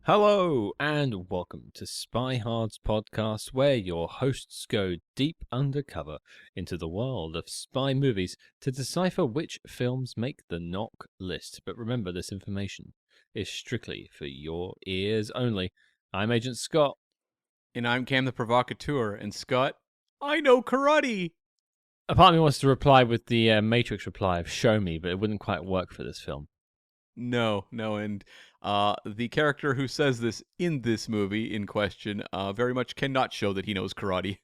Hello and welcome to SpyHards podcast, where your hosts go deep undercover into the world of spy movies to decipher which films make the knock list. But remember, this information is strictly for your ears only. I'm Agent Scott. And I'm Cam the Provocateur. And Scott, I know karate! A part of me wants to reply with the Matrix reply of "show me," but it wouldn't quite work for this film. No, and the character who says this in this movie in question very much cannot show that he knows karate.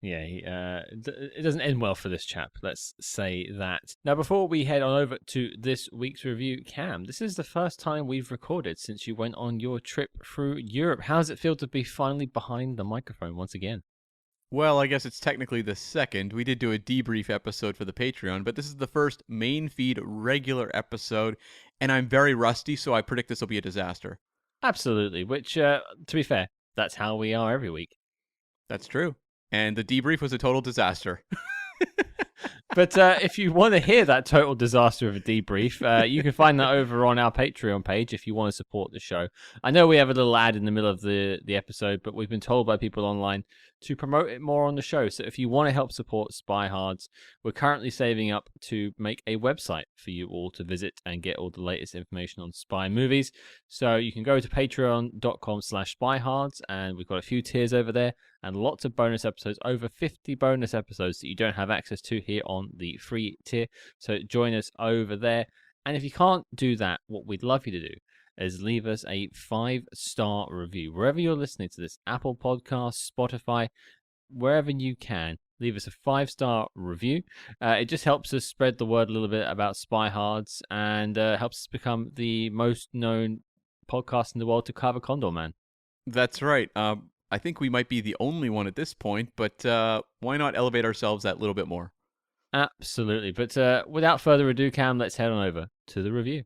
Yeah, it doesn't end well for this chap, let's say that. Now, before we head on over to this week's review, Cam, this is the first time we've recorded since you went on your trip through Europe. How does it feel to be finally behind the microphone once again? Well, I guess it's technically the second. We did do a debrief episode for the Patreon, but this is the first main feed regular episode, and I'm very rusty, so I predict this will be a disaster. Absolutely, which, to be fair, that's how we are every week. That's true. And the debrief was a total disaster. But if you want to hear that total disaster of a debrief, you can find that over on our Patreon page if you want to support the show. I know we have a little ad in the middle of the episode, but we've been told by people online to promote it more on the show. So if you want to help support SpyHards, we're currently saving up to make a website for you all to visit and get all the latest information on spy movies. So you can go to patreon.com/SpyHards, and we've got a few tiers over there and lots of bonus episodes, over 50 bonus episodes that you don't have access to here on the free tier. So join us over there. And if you can't do that, what we'd love you to do is leave us a 5-star review. Wherever you're listening to this, Apple Podcasts, Spotify, wherever you can, leave us a 5-star review. It just helps us spread the word a little bit about SpyHards and helps us become the most known podcast in the world to cover Condor Man. That's right. I think we might be the only one at this point, but why not elevate ourselves that little bit more? Absolutely. But without further ado, Cam, let's head on over to the review.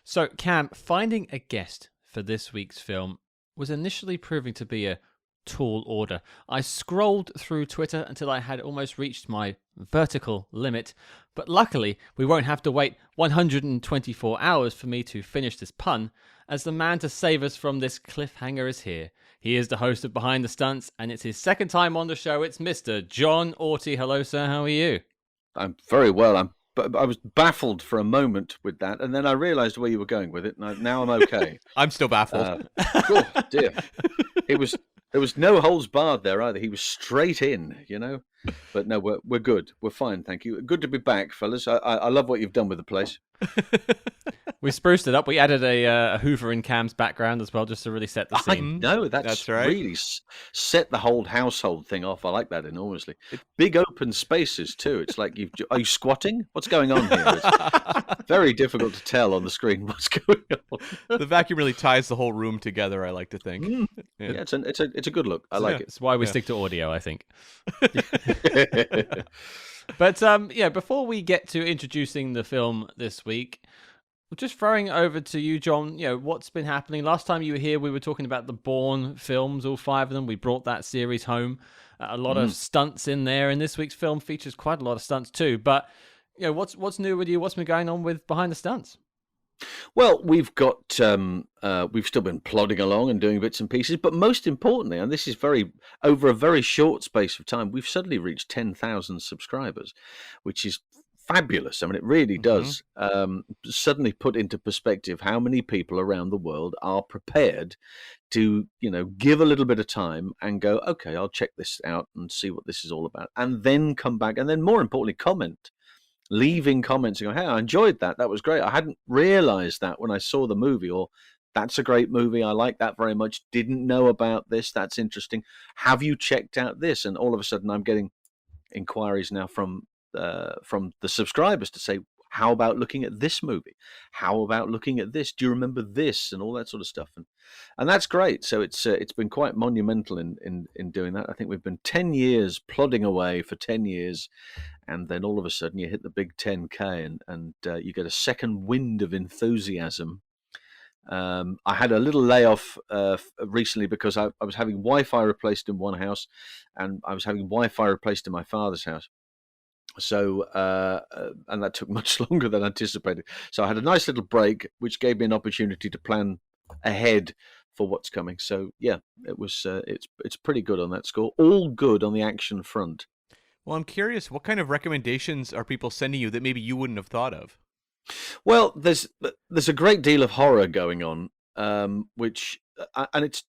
So, Cam, finding a guest for this week's film was initially proving to be a tall order. I scrolled through Twitter until I had almost reached my vertical limit, but luckily we won't have to wait 124 hours for me to finish this pun, as the man to save us from this cliffhanger is here. He is the host of Behind the Stunts, and it's his second time on the show. It's Mr. Jon Auty. Hello, sir. How are you? I'm very well. I was baffled for a moment with that, and then I realised where you were going with it, and now I'm okay. I'm still baffled. Oh, dear. There was no holds barred there either. He was straight in, you know. But no, we're good. We're fine, thank you. Good to be back, fellas. I love what you've done with the place. We spruced it up. We added a Hoover in Cam's background as well, just to really set the scene. No, that's right. Really set the whole household thing off. I like that enormously. Big open spaces too. It's like are you squatting? What's going on here? It's very difficult to tell on the screen what's going on. The vacuum really ties the whole room together, I like to think. Yeah, it's a good look. I like it. That's why we stick to audio, I think. But before we get to introducing the film this week, just throwing it over to you, Jon, what's been happening? Last time you were here, we were talking about the Bourne films, all 5 of them. We brought that series home. A lot of stunts in there, and this week's film features quite a lot of stunts too. But what's new with you? What's been going on with Behind the Stunts? Well, we've got we've still been plodding along and doing bits and pieces, but most importantly, and this is over a very short space of time, we've suddenly reached 10,000 subscribers, which is fabulous. I mean, it really does suddenly put into perspective how many people around the world are prepared to, give a little bit of time and go, okay, I'll check this out and see what this is all about, and then come back, and then more importantly, comment. Leaving comments and go, hey, I enjoyed that. That was great. I hadn't realized that when I saw the movie, or that's a great movie. I like that very much. Didn't know about this. That's interesting. Have you checked out this? And all of a sudden I'm getting inquiries now from the subscribers to say, how about looking at this movie? How about looking at this? Do you remember this? And all that sort of stuff. And that's great. So it's been quite monumental in doing that. I think we've been 10 years plodding away for 10 years. And then all of a sudden you hit the big 10K and you get a second wind of enthusiasm. I had a little layoff recently because I was having Wi-Fi replaced in one house and I was having Wi-Fi replaced in my father's house. So, and that took much longer than anticipated. So I had a nice little break, which gave me an opportunity to plan ahead for what's coming. So yeah, it was it's pretty good on that score. All good on the action front. Well, I'm curious, what kind of recommendations are people sending you that maybe you wouldn't have thought of? Well, there's a great deal of horror going on, which and it's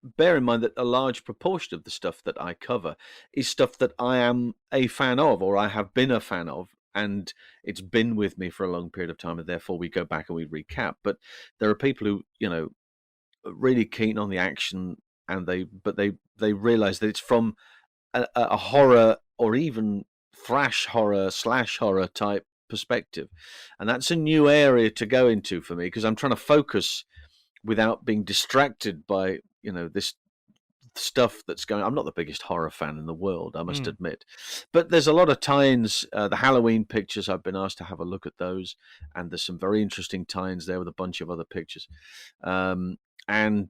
bear in mind that a large proportion of the stuff that I cover is stuff that I am a fan of, or I have been a fan of, and it's been with me for a long period of time, and therefore we go back and we recap. But there are people who, are really keen on the action, and they realize that it's from a horror or even thrash horror slash horror type perspective, and that's a new area to go into for me because I'm trying to focus without being distracted by this stuff that's going. I'm not the biggest horror fan in the world, I must admit, but there's a lot of tie-ins. The Halloween pictures, I've been asked to have a look at those, and there's some very interesting tie-ins there with a bunch of other pictures, and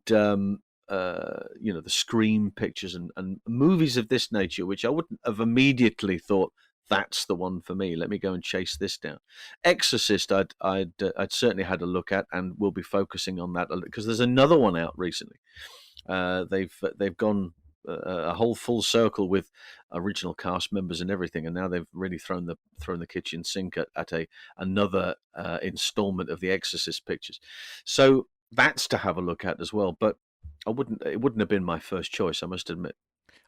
the Scream pictures and movies of this nature, which I wouldn't have immediately thought that's the one for me. Let me go and chase this down. Exorcist, I'd certainly had a look at, and we'll be focusing on that because there's another one out recently. They've gone a whole full circle with original cast members and everything, and now they've really thrown the kitchen sink at another installment of the Exorcist pictures. So that's to have a look at as well. But it wouldn't have been my first choice, I must admit.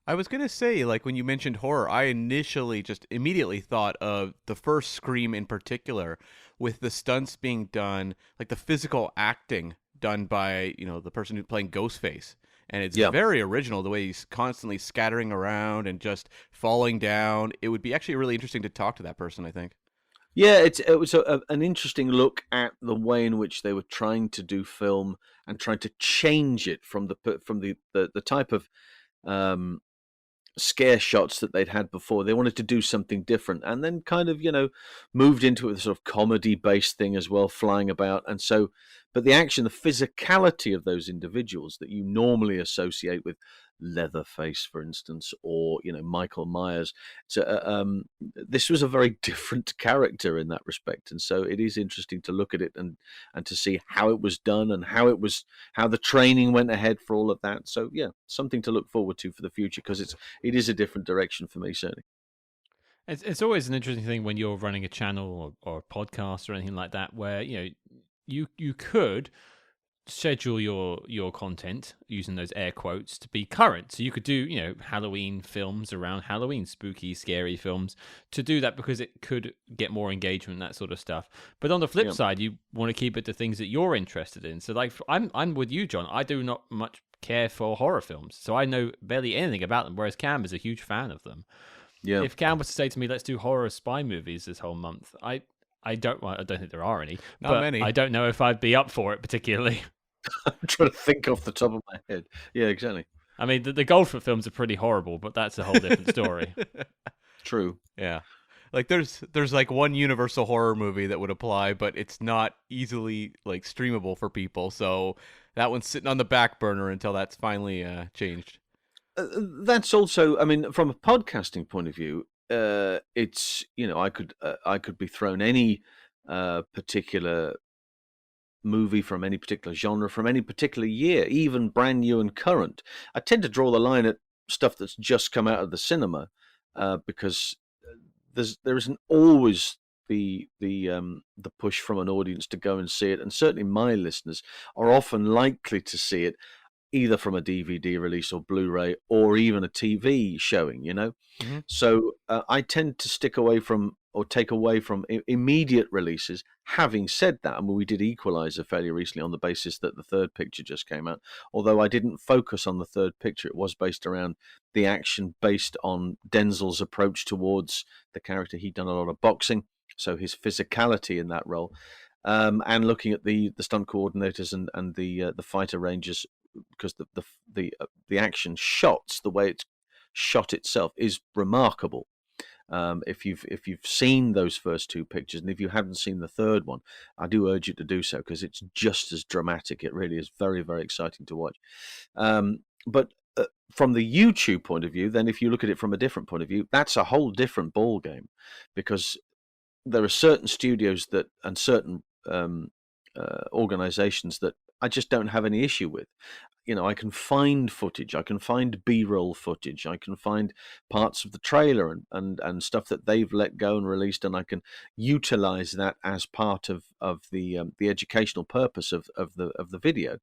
I was going to say, like, when you mentioned horror, I initially just immediately thought of the first Scream in particular, with the stunts being done, like the physical acting done by, the person who's playing Ghostface. And it's very original, the way he's constantly scattering around and just falling down. It would be actually really interesting to talk to that person, I think. Yeah, it was an interesting look at the way in which they were trying to do film and trying to change it from the type of scare shots that they'd had before. They wanted to do something different, and then kind of moved into a sort of comedy based thing as well, flying about. And so, but the action, the physicality of those individuals that you normally associate with Leatherface, for instance, or Michael Myers, so this was a very different character in that respect. And so it is interesting to look at it and to see how it was done and how the training went ahead for all of that. So yeah, something to look forward to for the future, because it is a different direction for me, certainly. It's always an interesting thing when you're running a channel or a podcast or anything like that, where you could schedule your content using those air quotes to be current. So you could do Halloween films around Halloween, spooky, scary films, to do that because it could get more engagement, that sort of stuff. But on the flip side, you want to keep it to things that you're interested in. So like I'm with you, John. I do not much care for horror films, so I know barely anything about them, whereas Cam is a huge fan of them. Yeah. If Cam was to say to me, let's do horror spy movies this whole month, I don't think there are any. Not many. I don't know if I'd be up for it particularly. I'm trying to think off the top of my head. Yeah, exactly. I mean, the Goldfoot films are pretty horrible, but that's a whole different story. True. Yeah. Like there's like one Universal horror movie that would apply, but it's not easily like streamable for people. So that one's sitting on the back burner until that's finally changed. That's also, I mean, from a podcasting point of view, it's I could be thrown any particular movie from any particular genre from any particular year, even brand new and current. I tend to draw the line at stuff that's just come out of the cinema, because there isn't always the push from an audience to go and see it, and certainly my listeners are often likely to see it either from a DVD release or Blu-ray or even a TV showing, Mm-hmm. So I tend to stick away from or take away from immediate releases. Having said that, I mean, we did Equalizer fairly recently on the basis that the third picture just came out. Although I didn't focus on the third picture, it was based around the action based on Denzel's approach towards the character. He'd done a lot of boxing, so his physicality in that role, and looking at the stunt coordinators and the fighter rangers, because the action shots, the way it's shot itself, is remarkable. If you've seen those first two pictures, and if you haven't seen the third one, I do urge you to do so, because it's just as dramatic. It really is very, very exciting to watch. But from the YouTube point of view, then if you look at it from a different point of view, that's a whole different ball game, because there are certain studios that and certain organizations that I just don't have any issue with. I can find footage, I can find B-roll footage, I can find parts of the trailer and stuff that they've let go and released, and I can utilize that as part of the educational purpose of the video.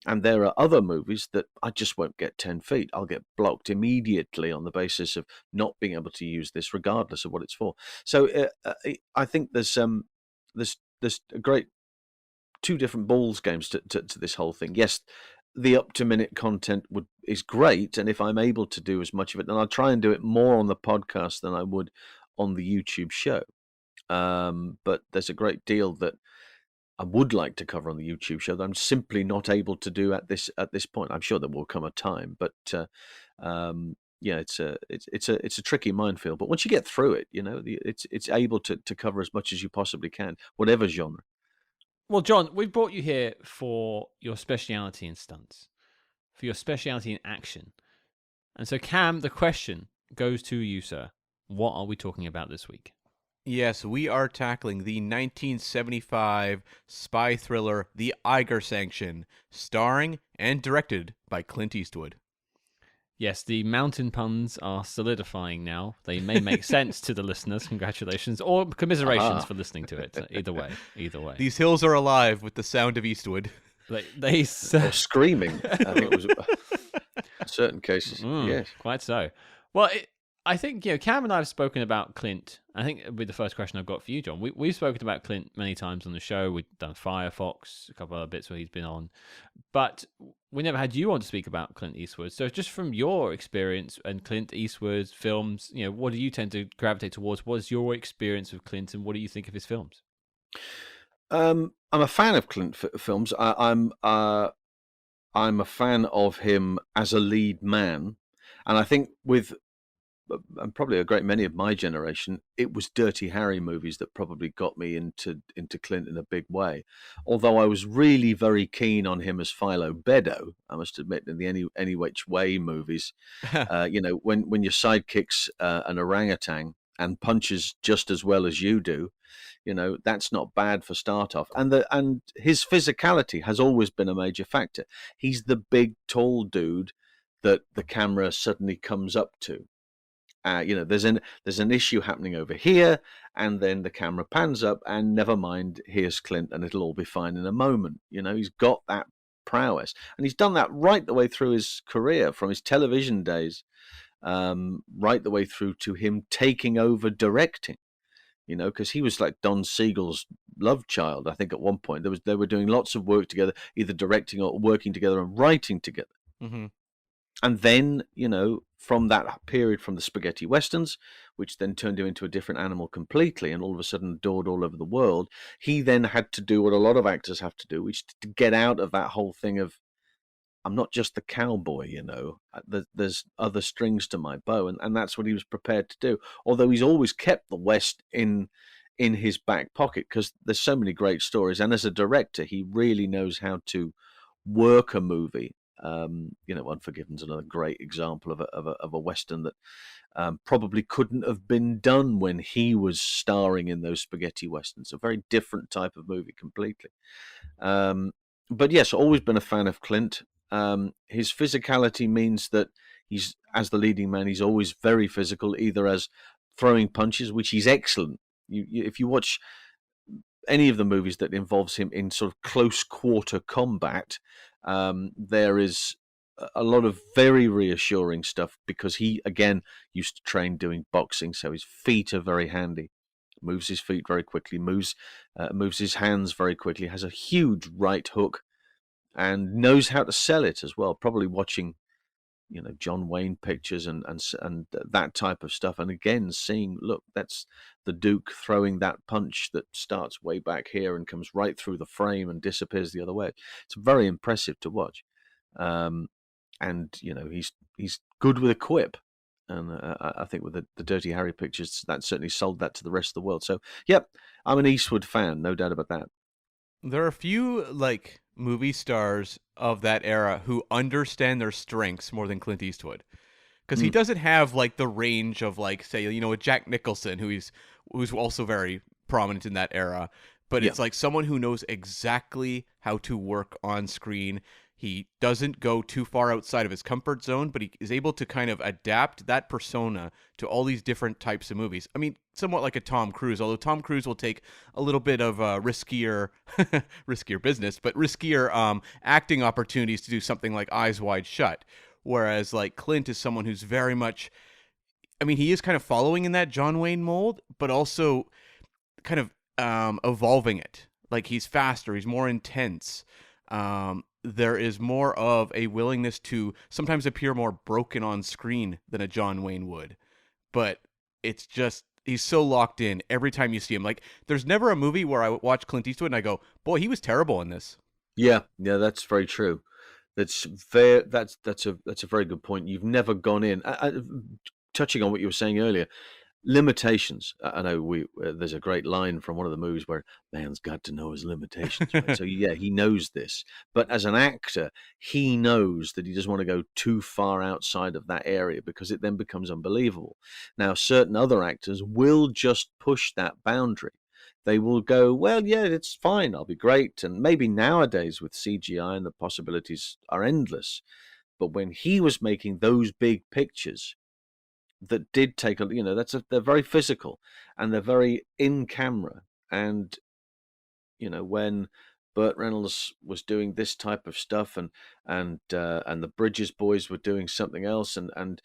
And there are other movies that I just won't get 10 feet. I'll get blocked immediately on the basis of not being able to use this, regardless of what it's for. So I think there's a great two different balls games to this whole thing. Yes, the up-to-minute content is great, and if I'm able to do as much of it, then I'll try and do it more on the podcast than I would on the YouTube show. But there's a great deal that I would like to cover on the YouTube show that I'm simply not able to do at this point. I'm sure there will come a time, but yeah, it's a tricky minefield. But once you get through it, it's able to cover as much as you possibly can, whatever genre. Well, John, we brought you here for your speciality in stunts, for your speciality in action. And so, Cam, the question goes to you, sir. What are we talking about this week? Yes, we are tackling the 1975 spy thriller, The Eiger Sanction, starring and directed by Clint Eastwood. Yes, the mountain puns are solidifying now. They may make sense to the listeners. Congratulations. Or commiserations for listening to it. Either way. These hills are alive with the sound of Eastwood. Or screaming, I think it was in certain cases. Yes. Quite so. Well, I think, Cam and I have spoken about Clint. I think it'll be the first question I've got for you, John. We've spoken about Clint many times on the show. We've done Firefox, a couple other bits where he's been on. But we never had you on to speak about Clint Eastwood. So just from your experience and Clint Eastwood's films, what do you tend to gravitate towards? What is your experience with Clint, and what do you think of his films? I'm a fan of Clint films. I'm a fan of him as a lead man. And I think and probably a great many of my generation, it was Dirty Harry movies that probably got me into Clint in a big way. Although I was really very keen on him as Philo Beddoe, I must admit, in the Any Which Way movies. When your sidekick's an orangutan and punches just as well as you do, that's not bad for start off. And his physicality has always been a major factor. He's the big, tall dude that the camera suddenly comes up to. There's an issue happening over here, and then the camera pans up, and never mind, here's Clint, and it'll all be fine in a moment. He's got that prowess, and he's done that right the way through his career, from his television days, right the way through to him taking over directing. Because he was like Don Siegel's love child. I think at one point they were doing lots of work together, either directing or working together and writing together. Mm-hmm. And then, from that period, from the spaghetti westerns, which then turned him into a different animal completely, and all of a sudden adored all over the world, he then had to do what a lot of actors have to do, which is to get out of that whole thing of, I'm not just the cowboy, there's other strings to my bow, and that's what he was prepared to do. Although he's always kept the West in his back pocket, because there's so many great stories, and as a director, he really knows how to work a movie. Unforgiven's another great example of a Western that probably couldn't have been done when he was starring in those spaghetti Westerns. A very different type of movie completely. But yes, always been a fan of Clint. His physicality means that he's, as the leading man, he's always very physical, either as throwing punches, which he's excellent. If you watch any of the movies that involves him in sort of close quarter combat, there is a lot of very reassuring stuff, because he, again, used to train doing boxing, so his feet are very handy. Moves his feet very quickly, moves his hands very quickly, has a huge right hook, and knows how to sell it as well. Probably watching, John Wayne pictures and that type of stuff, and again seeing, look, that's the Duke throwing that punch that starts way back here and comes right through the frame and disappears the other way. It's very impressive to watch, and he's good with a quip, and I think with the Dirty Harry pictures, that certainly sold that to the rest of the world. So, yep, I'm an Eastwood fan, no doubt about that. There are a few movie stars of that era who understand their strengths more than Clint Eastwood. Because he Mm. doesn't have like the range of like, say, you know, a Jack Nicholson who's also very prominent in that era. But Yeah. it's like someone who knows exactly how to work on screen. He doesn't go too far outside of his comfort zone, but he is able to kind of adapt that persona to all these different types of movies. I mean, somewhat like a Tom Cruise, although Tom Cruise will take a little bit of riskier, riskier business, but riskier acting opportunities to do something like Eyes Wide Shut. Whereas like Clint is someone who's very much, I mean, he is kind of following in that John Wayne mold, but also kind of evolving it. Like he's faster, he's more intense. There is more of a willingness to sometimes appear more broken on screen than a John Wayne would. But it's just, he's so locked in every time you see him. Like there's never a movie where I watch Clint Eastwood and I go, boy, he was terrible in this. Yeah, that's very true. That's a very good point. You've never gone in. Touching on what you were saying earlier, limitations. I know there's a great line from one of the movies where man's got to know his limitations. Right? So yeah, he knows this. But as an actor, he knows that he doesn't want to go too far outside of that area because it then becomes unbelievable. Now, certain other actors will just push that boundary. They will go, well, yeah, it's fine. I'll be great. And maybe nowadays with CGI and the possibilities are endless. But when he was making those big pictures that did take they're very physical and they're very in camera. And, when Burt Reynolds was doing this type of stuff and the Bridges boys were doing something else and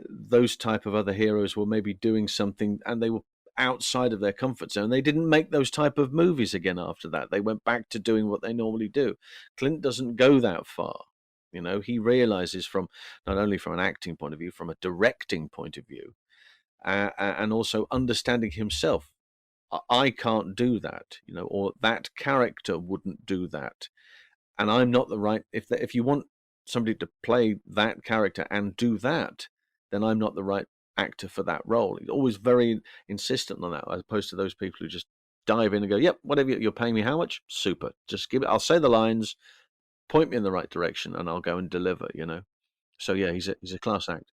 those type of other heroes were maybe doing something and they were outside of their comfort zone. They didn't make those type of movies again after that. They went back to doing what they normally do. Clint doesn't go that far. He realizes from not only from an acting point of view, from a directing point of view, and also understanding himself. I can't do that, or that character wouldn't do that, and I'm not the right. If you want somebody to play that character and do that, then I'm not the right actor for that role. He's always very insistent on that, as opposed to those people who just dive in and go, "Yep, whatever you're paying me, how much? Super. Just give it. I'll say the lines, point me in the right direction, and I'll go and deliver." So yeah, he's a class act.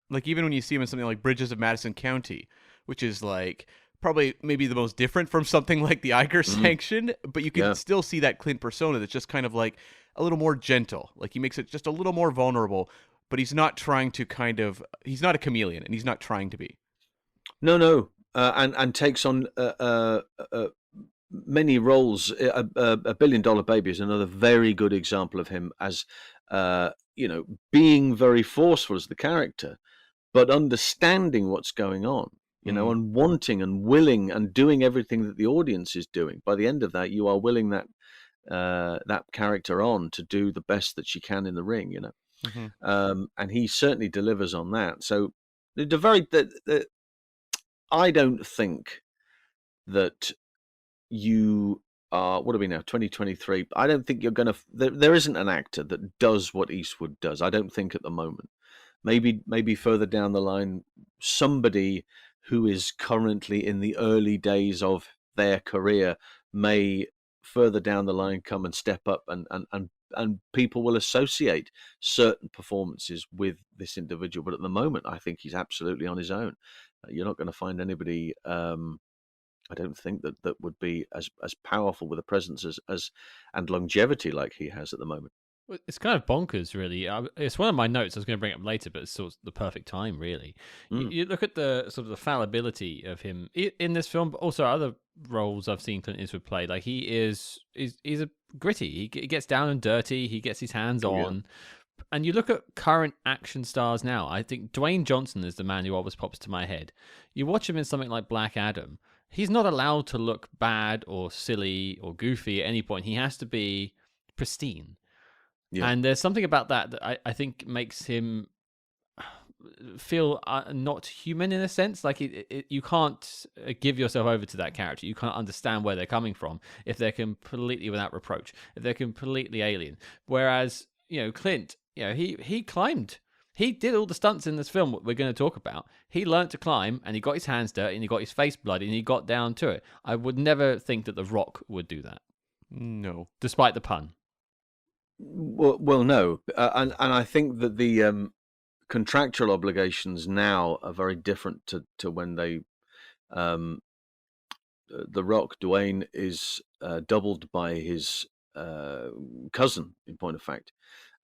Like even when you see him in something like Bridges of Madison County, which is like probably maybe the most different from something like the Eiger Sanction, but you can Yeah. still see that Clint persona that's just kind of like a little more gentle. Like he makes it just a little more vulnerable, but he's not trying to he's not a chameleon and he's not trying to be. No, and takes on many roles. A Billion Dollar Baby is another very good example of him as being very forceful as the character, but understanding what's going on. And wanting and willing and doing everything that the audience is doing. By the end of that, you are willing that character on to do the best that she can in the ring. And he certainly delivers on that. So I don't think that you are, what are we now, 2023? I don't think you're going to, there isn't an actor that does what Eastwood does. I don't think at the moment. Maybe further down the line, somebody who is currently in the early days of their career may further down the line come and step up and people will associate certain performances with this individual. But at the moment, I think he's absolutely on his own. You're not going to find anybody, I don't think that would be as powerful with a presence as and longevity like he has at the moment. Well, it's kind of bonkers, really. It's one of my notes I was going to bring up later, but it's sort of the perfect time, really. You look at the sort of the fallibility of him in this film, but also other roles I've seen Clint Eastwood play. Like he's a gritty. He gets down and dirty. He gets his hands on. And you look at current action stars now. I think Dwayne Johnson is the man who always pops to my head. You watch him in something like Black Adam. He's not allowed to look bad or silly or goofy at any point. He has to be pristine. Yeah. And there's something about that I think makes him feel not human in a sense. Like you can't give yourself over to that character. You can't understand where they're coming from if they're completely without reproach, if they're completely alien. Whereas, Clint, he climbed. He did all the stunts in this film we're going to talk about. He learned to climb, and he got his hands dirty, and he got his face bloody, and he got down to it. I would never think that The Rock would do that. No. despite the pun. Well, no, and I think that the contractual obligations now are very different to when they um, the Rock Dwayne is doubled by his cousin. In point of fact,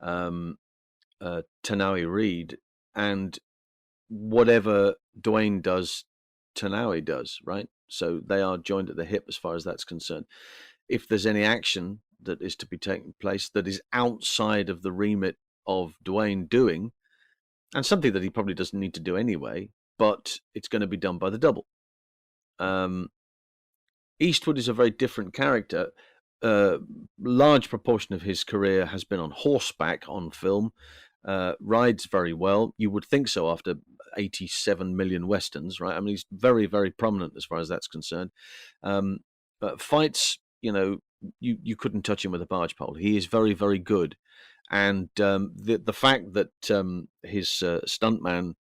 um, Tanawi Reed, and whatever Dwayne does, Tanawi does, right? So they are joined at the hip as far as that's concerned. If there's any action that is to be taking place that is outside of the remit of Dwayne doing, and something that he probably doesn't need to do anyway, but it's going to be done by the double. Eastwood is a very different character. Large proportion of his career has been on horseback on film. Rides very well. You would think so after 87 million westerns, right? I mean, he's very, very prominent as far as that's concerned. But fights, you couldn't touch him with a barge pole. He is very, very good. And the fact that his stuntman,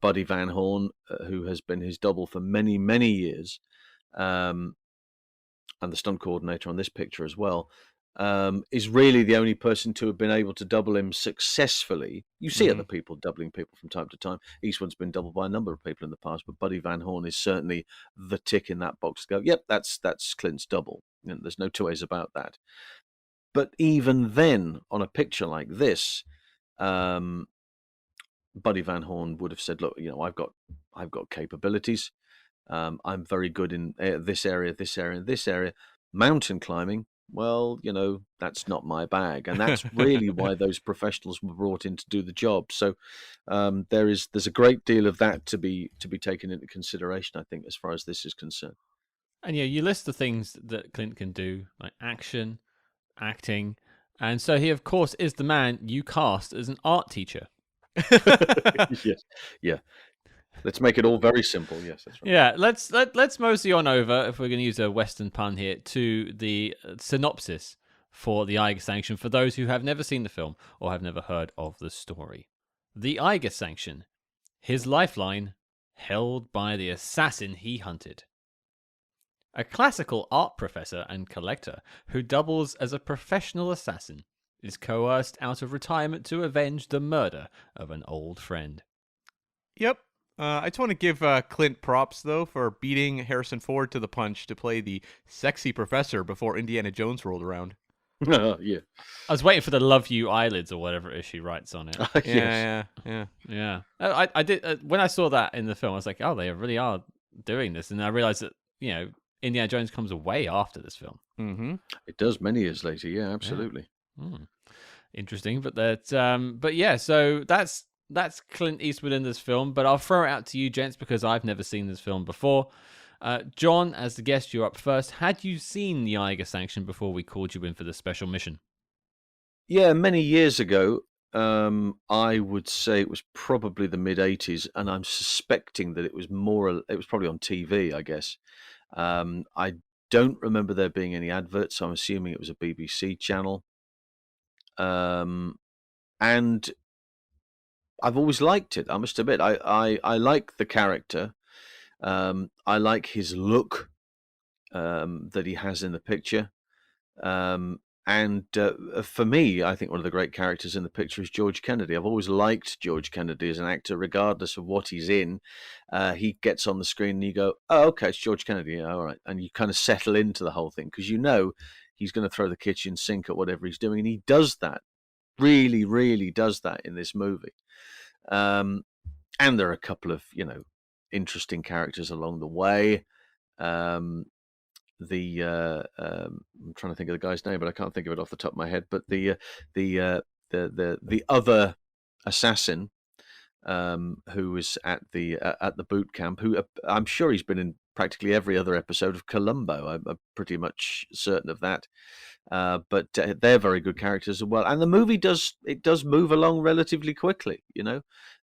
Buddy Van Horn, who has been his double for many, many years, and the stunt coordinator on this picture as well, is really the only person to have been able to double him successfully. You see other people doubling people from time to time. Eastwood's been doubled by a number of people in the past, but Buddy Van Horn is certainly the tick in that box to go, yep, that's Clint's double. And there's no two ways about that. But even then, on a picture like this, Buddy Van Horn would have said, look, I've got capabilities. I'm very good in this area, this area, and this area. Mountain climbing, well, that's not my bag, and that's really why those professionals were brought in to do the job. So there's a great deal of that to be taken into consideration, I think, as far as this is concerned. And you list the things that Clint can do, like action, acting, and so he, of course, is the man you cast as an art teacher. Yes, yeah. Let's make it all very simple. Yes, that's right. Yeah, let's mosey on over, if we're going to use a Western pun here, to the synopsis for the Eiger Sanction for those who have never seen the film or have never heard of the story. The Eiger Sanction, his lifeline, held by the assassin he hunted. A classical art professor and collector who doubles as a professional assassin is coerced out of retirement to avenge the murder of an old friend. Yep. I just want to give Clint props, though, for beating Harrison Ford to the punch to play the sexy professor before Indiana Jones rolled around. Yeah. I was waiting for the "love you eyelids" or whatever it is she writes on it. Yeah. I did when I saw that in the film. I was like, oh, they really are doing this, and I realized that Indiana Jones comes way after this film. Mm-hmm. It does many years later. Yeah, absolutely. Yeah. Interesting, but yeah. So that's Clint Eastwood in this film. But I'll throw it out to you, gents, because I've never seen this film before. John, as the guest, you're up first. Had you seen the Eiger Sanction before we called you in for this special mission? Yeah, many years ago. I would say it was probably the mid '80s, and I'm suspecting that it was probably on TV, I guess. I don't remember there being any adverts, so I'm assuming it was a BBC channel. And I've always liked it, I must admit. I like the character. I like his look that he has in the picture. And for me, I think one of the great characters in the picture is George Kennedy. I've always liked George Kennedy as an actor, regardless of what he's in. He gets on the screen and you go, oh, okay, it's George Kennedy. Yeah, all right. And you kind of settle into the whole thing because he's going to throw the kitchen sink at whatever he's doing. And he does that, really, really does that in this movie. And there are a couple of, interesting characters along the way. I'm trying to think of the guy's name, but I can't think of it off the top of my head. But the other assassin who was at the boot camp, who I'm sure he's been in practically every other episode of Columbo. I'm pretty much certain of that. But they're very good characters as well. And the movie does move along relatively quickly.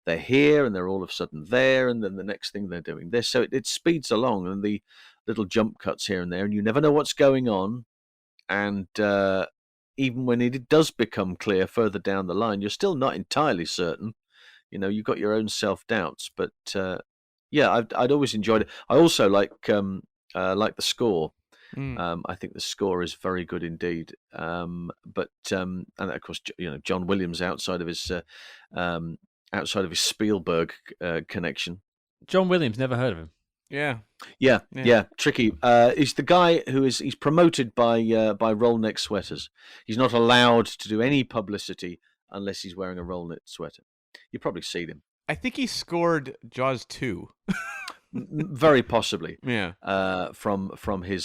They're here and they're all of a sudden there, and then the next thing they're doing this. So it speeds along, and the little jump cuts here and there, and you never know what's going on. And even when it does become clear further down the line, you're still not entirely certain. You've got your own self-doubts. But yeah, I'd always enjoyed it. I also like the score. I think the score is very good indeed. And of course, John Williams outside of his Spielberg connection. John Williams, never heard of him. Yeah, tricky. He's the guy he's promoted by roll neck sweaters. He's not allowed to do any publicity unless he's wearing a roll neck sweater. You've probably seen him. I think he scored Jaws 2. Very possibly. Yeah. From his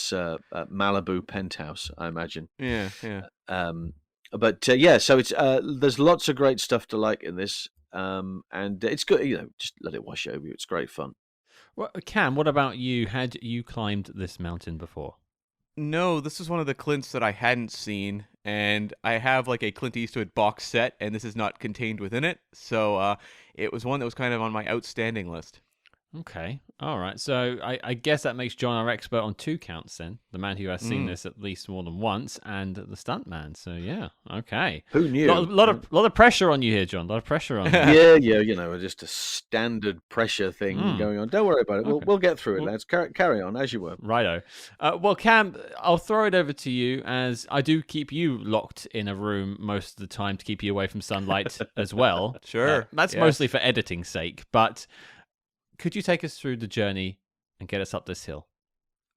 Malibu penthouse, I imagine. Yeah. So it's there's lots of great stuff to like in this, and it's good. Just let it wash over you. It's great fun. Well, Cam, what about you? Had you climbed this mountain before? No, this is one of the Clints that I hadn't seen, and I have like a Clint Eastwood box set, and this is not contained within it. So it was one that was kind of on my outstanding list. Okay, all right. So I guess that makes John our expert on 2 counts then. The man who has seen this at least more than once, and the stuntman. So yeah, okay. Who knew? Lot of pressure on you here, John. A lot of pressure on you. Yeah. Just a standard pressure thing going on. Don't worry about it. Okay. We'll get through it. Let's carry on as you were. Righto. Well, Cam, I'll throw it over to you, as I do keep you locked in a room most of the time to keep you away from sunlight as well. Sure. That's mostly for editing's sake, but could you take us through the journey and get us up this hill?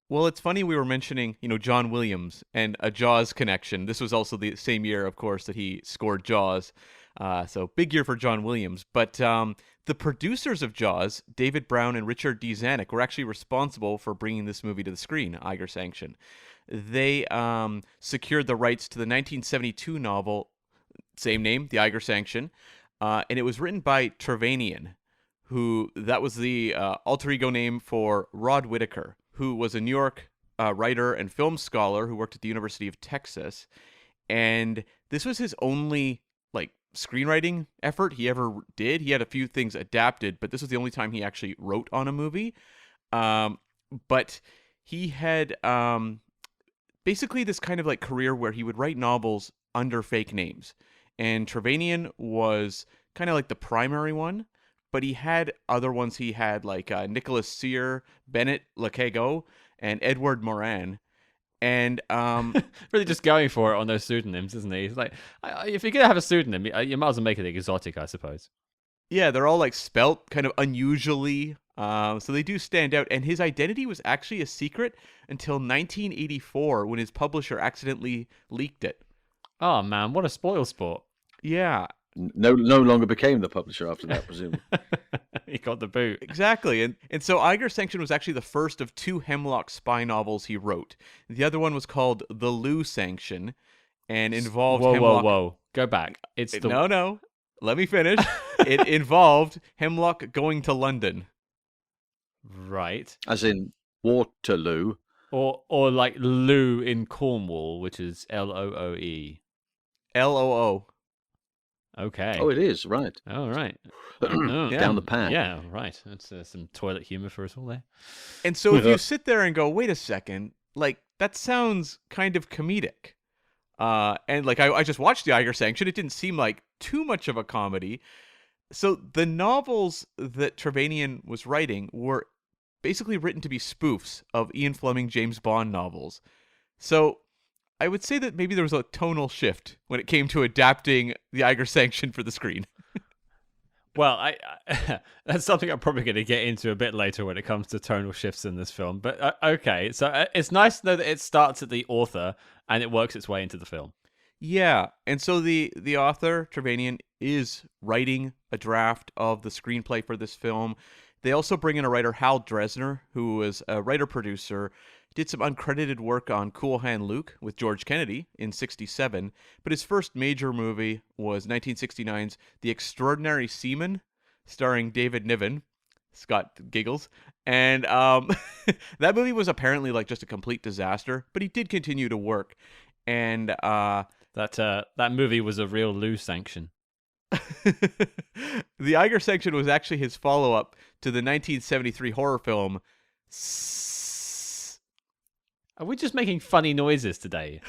Well, it's funny we were mentioning, John Williams and a Jaws connection. This was also the same year, of course, that he scored Jaws. So big year for John Williams. But the producers of Jaws, David Brown and Richard D. Zanuck, were actually responsible for bringing this movie to the screen, Eiger Sanction. They secured the rights to the 1972 novel, same name, The Eiger Sanction, and it was written by Trevannion, that was the alter ego name for Rod Whitaker, who was a New York writer and film scholar who worked at the University of Texas. And this was his only screenwriting effort he ever did. He had a few things adapted, but this was the only time he actually wrote on a movie. But he had basically this kind of career where he would write novels under fake names. And Trevannion was kind of like the primary one. But he had other ones. He had Nicholas Sear, Bennett Lacago, and Edward Moran. And really just going for it on those pseudonyms, isn't he? He's like, if you're going to have a pseudonym, you might as well make it exotic, I suppose. Yeah, they're all spelt kind of unusually. So they do stand out. And his identity was actually a secret until 1984 when his publisher accidentally leaked it. Oh, man, what a spoil sport. Yeah. No longer became the publisher after that, presumably. He got the boot. Exactly. And so Eiger Sanction was actually the first of 2 Hemlock spy novels he wrote. The other one was called The Lou Sanction and involved Hemlock... Whoa. Go back. No. Let me finish. It involved Hemlock going to London. Right. As in Waterloo. Or like Lou in Cornwall, which is Looe. Loo. Okay. Oh, it is, right. Oh, right. Down the pan. Yeah, right. That's some toilet humor for us all there. And so if you sit there and go, wait a second, that sounds kind of comedic. And I just watched The Eiger Sanction. It didn't seem like too much of a comedy. So the novels that Trevannion was writing were basically written to be spoofs of Ian Fleming James Bond novels. So I would say that maybe there was a tonal shift when it came to adapting The Eiger Sanction for the screen. Well, I that's something I'm probably going to get into a bit later when it comes to tonal shifts in this film. But okay, so it's nice to know that it starts at the author and it works its way into the film. Yeah, and so the author, Trevannion, is writing a draft of the screenplay for this film. They also bring in a writer, Hal Dresner, who was a writer-producer, did some uncredited work on Cool Hand Luke with George Kennedy in 1967, but his first major movie was 1969's The Extraordinary Seaman, starring David Niven. Scott giggles. And that movie was apparently just a complete disaster, but he did continue to work. And that movie was a real Lou sanction. The Eiger Sanction was actually his follow-up to the 1973 horror film Are we just making funny noises today?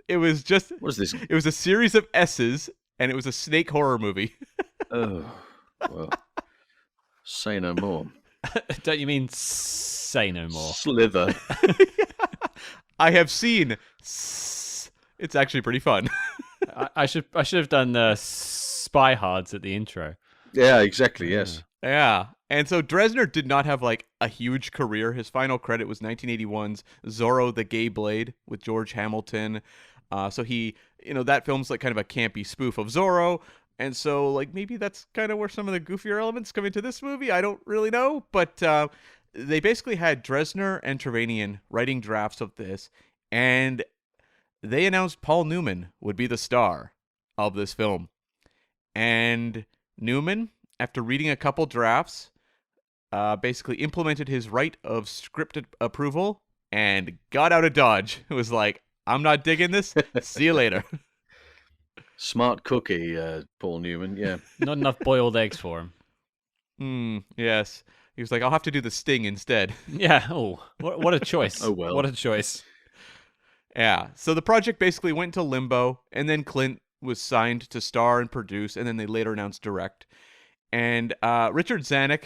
It was just... What is this? It was a series of S's, and it was a snake horror movie. Oh, well, say no more. Don't you mean Say no more. Slither. I have seen. It's actually pretty fun. I should have done SpyHards at the intro. Yeah, exactly. Yes. Yeah. And so Dresner did not have like a huge career. His final credit was 1981's Zorro the Gay Blade with George Hamilton. So he, that film's like kind of a campy spoof of Zorro. And so like maybe that's kind of where some of the goofier elements come into this movie. I don't really know. But they basically had Dresner and Trevanian writing drafts of this. And they announced Paul Newman would be the star of this film. And Newman, after reading a couple drafts, basically implemented his right of scripted approval and got out of Dodge. It was like, I'm not digging this. See you later. Smart cookie, Paul Newman. Yeah. Not enough boiled eggs for him. Yes. He was like, I'll have to do the Sting instead. Yeah. Oh, what a choice. Oh, well. What a choice. Yeah. So the project basically went into limbo, and then Clint was signed to star and produce, and then they later announced direct. And Richard Zanuck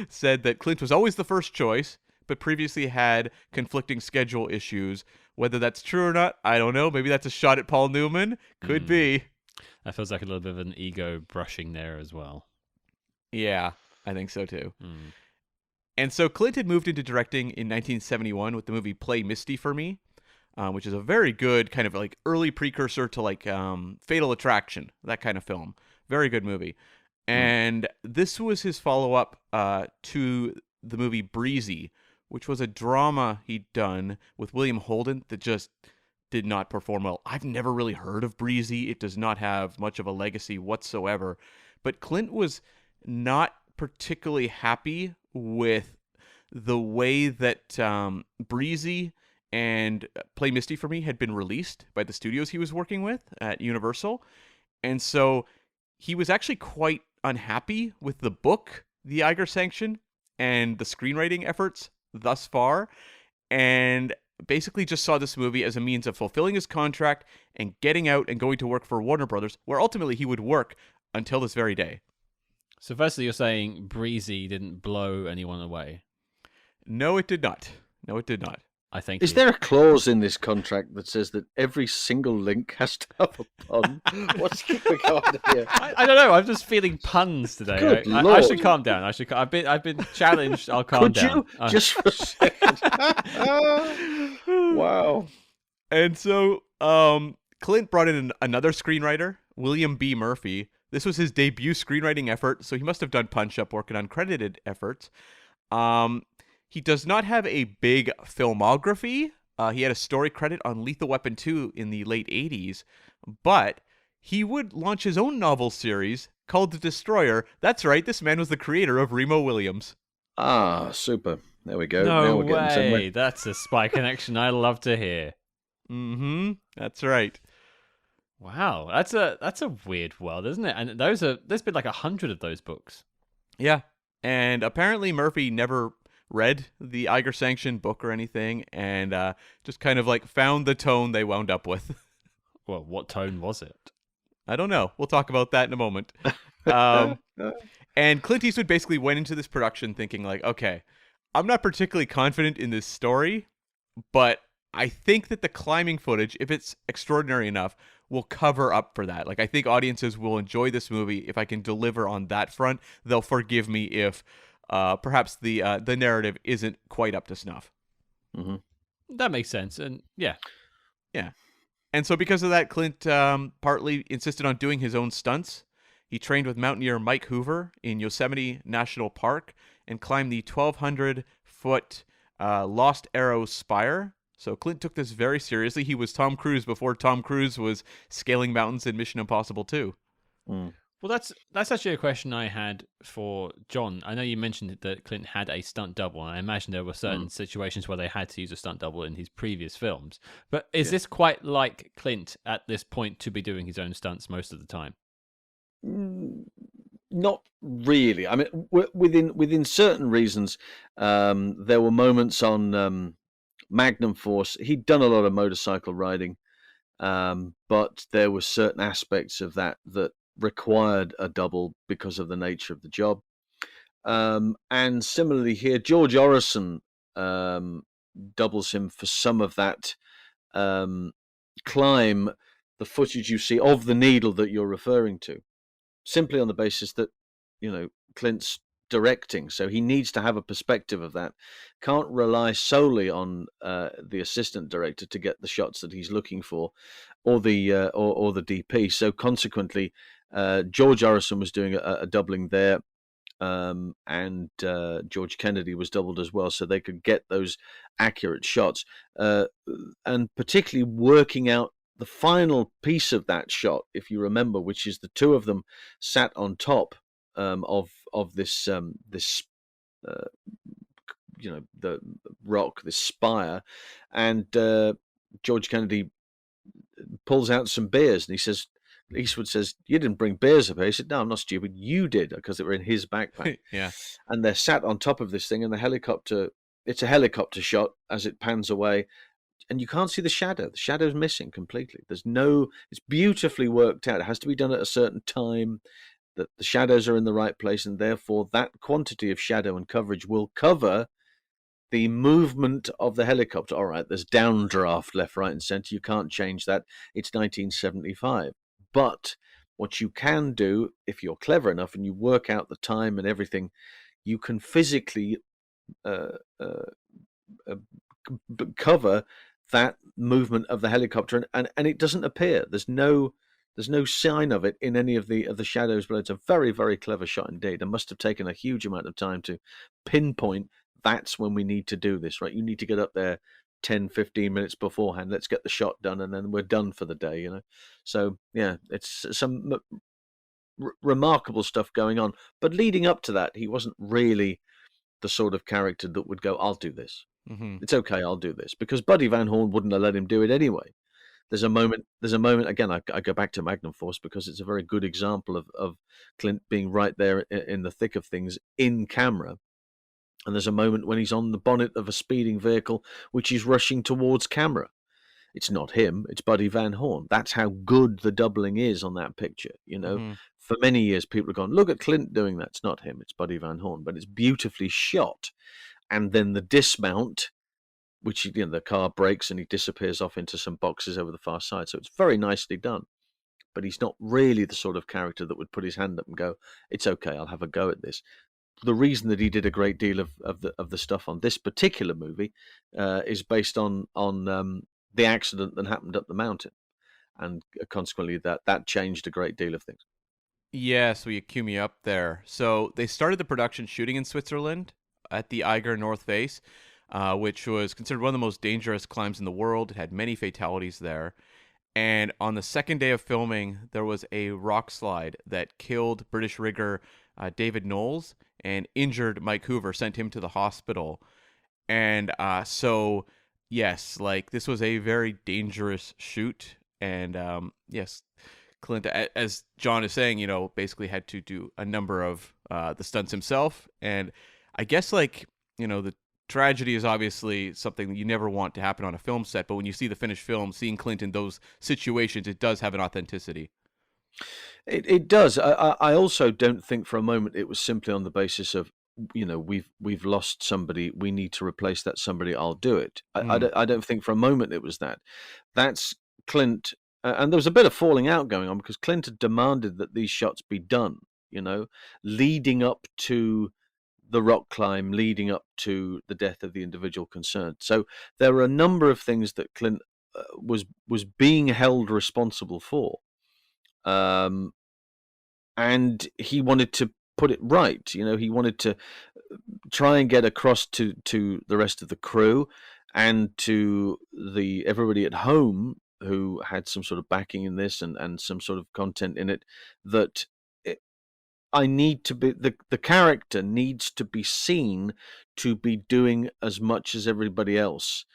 said that Clint was always the first choice, but previously had conflicting schedule issues. Whether that's true or not, I don't know. Maybe that's a shot at Paul Newman. Could be. That feels like a little bit of an ego brushing there as well. Yeah, I think so too. And so Clint had moved into directing in 1971 with the movie Play Misty for Me, which is a very good kind of like early precursor to like Fatal Attraction, that kind of film. Very good movie. And this was his follow-up to the movie Breezy, which was a drama he'd done with William Holden that just did not perform well. I've never really heard of Breezy. It does not have much of a legacy whatsoever. But Clint was not particularly happy with the way that Breezy and Play Misty for Me had been released by the studios he was working with at Universal. And so he was actually quite unhappy with the book, The Eiger Sanction, and the screenwriting efforts thus far, and basically just saw this movie as a means of fulfilling his contract and getting out and going to work for Warner Brothers, where ultimately he would work until this very day. So firstly, you're saying Breezy didn't blow anyone away? No, it did not. No, it did not. I think. Is there a clause in this contract that says that every single link has to have a pun? What's going on here? I don't know. I'm just feeling puns today. Good I Lord. should calm down. I've been challenged. I'll calm Could down. you just for a second? Wow. And so Clint brought in another screenwriter, William B. Murphy. This was his debut screenwriting effort, so he must have done punch-up work and uncredited efforts. He does not have a big filmography. He had a story credit on Lethal Weapon 2 in the late 80s, but he would launch his own novel series called The Destroyer. That's right, this man was the creator of Remo Williams. Ah, super. There we go. No now we're getting way. somewhere. That's a spy connection I love to hear. That's right. Wow, that's a weird world, isn't it? And there's been like 100 of those books. Yeah, and apparently Murphy never read the Eiger Sanction book or anything, and just kind of like found the tone they wound up with. Well, what tone was it? I don't know. We'll talk about that in a moment. And Clint Eastwood basically went into this production thinking like, okay, I'm not particularly confident in this story, but I think that the climbing footage, if it's extraordinary enough, will cover up for that. Like, I think audiences will enjoy this movie if I can deliver on that front. They'll forgive me if perhaps the narrative isn't quite up to snuff. That makes sense, and yeah. And so because of that, Clint partly insisted on doing his own stunts. He trained with mountaineer Mike Hoover in Yosemite National Park and climbed the 1,200-foot Lost Arrow Spire. So Clint took this very seriously. He was Tom Cruise before Tom Cruise was scaling mountains in Mission Impossible 2. Well, that's actually a question I had for John. I know you mentioned that Clint had a stunt double, and I imagine there were certain situations where they had to use a stunt double in his previous films. But is this quite like Clint at this point to be doing his own stunts most of the time? Not really. I mean, within certain reasons, there were moments on Magnum Force. He'd done a lot of motorcycle riding, but there were certain aspects of that required a double because of the nature of the job. And similarly here, George Orison doubles him for some of that climb, the footage you see of the needle that you're referring to, simply on the basis that, Clint's directing, so he needs to have a perspective of that. Can't rely solely on the assistant director to get the shots that he's looking for, or the DP. So consequently, George Orison was doing a doubling there, and George Kennedy was doubled as well, so they could get those accurate shots, and particularly working out the final piece of that shot, if you remember, which is the two of them sat on top of this the rock, this spire, and George Kennedy pulls out some beers, and he says, Eastwood says, "You didn't bring beers up here." He said, "No, I'm not stupid. You did," because they were in his backpack. Yeah. And they're sat on top of this thing, and the helicopter, it's a helicopter shot as it pans away, and you can't see the shadow. The shadow's missing completely. It's beautifully worked out. It has to be done at a certain time, that the shadows are in the right place, and therefore that quantity of shadow and coverage will cover the movement of the helicopter. All right, there's downdraft left, right, and center. You can't change that. It's 1975. But what you can do, if you're clever enough and you work out the time and everything, you can physically cover that movement of the helicopter, and it doesn't appear. There's no sign of it in any of the shadows below. It's a very, very clever shot indeed. It must have taken a huge amount of time to pinpoint that's when we need to do this, right? You need to get up there 10, 15 minutes beforehand. Let's get the shot done, and then we're done for the day, So, yeah, it's some remarkable stuff going on. But leading up to that, he wasn't really the sort of character that would go, "I'll do this. Mm-hmm. It's okay, I'll do this." Because Buddy Van Horn wouldn't have let him do it anyway. There's a moment, again, I go back to Magnum Force because it's a very good example of Clint being right there in the thick of things in camera. And there's a moment when he's on the bonnet of a speeding vehicle, which is rushing towards camera. It's not him, it's Buddy Van Horn. That's how good the doubling is on that picture. Mm-hmm. For many years, people have gone, "Look at Clint doing that." It's not him, it's Buddy Van Horn, but it's beautifully shot. And then the dismount, which, the car brakes and he disappears off into some boxes over the far side. So it's very nicely done. But he's not really the sort of character that would put his hand up and go, "It's okay, I'll have a go at this." The reason that he did a great deal of the stuff on this particular movie is based on the accident that happened up the mountain, and consequently that changed a great deal of things. Yeah, so you cue me up there. So they started the production shooting in Switzerland at the Eiger North Face, which was considered one of the most dangerous climbs in the world. It had many fatalities there. And on the second day of filming, there was a rock slide that killed British rigger David Knowles and injured Mike Hoover, sent him to the hospital. And so, yes, this was a very dangerous shoot. And yes, Clint, as John is saying, basically had to do a number of the stunts himself. And I guess, the tragedy is obviously something that you never want to happen on a film set. But when you see the finished film, seeing Clint in those situations, it does have an authenticity. It does. I also don't think for a moment it was simply on the basis of, we've lost somebody, we need to replace that somebody, I'll do it. I don't think for a moment it was that. That's Clint, and there was a bit of falling out going on because Clint had demanded that these shots be done, leading up to the rock climb, leading up to the death of the individual concerned. So there were a number of things that Clint was being held responsible for. And he wanted to put it right. He wanted to try and get across to the rest of the crew and to everybody at home who had some sort of backing in this and some sort of content in it, that I need to be, the character needs to be seen to be doing as much as everybody else.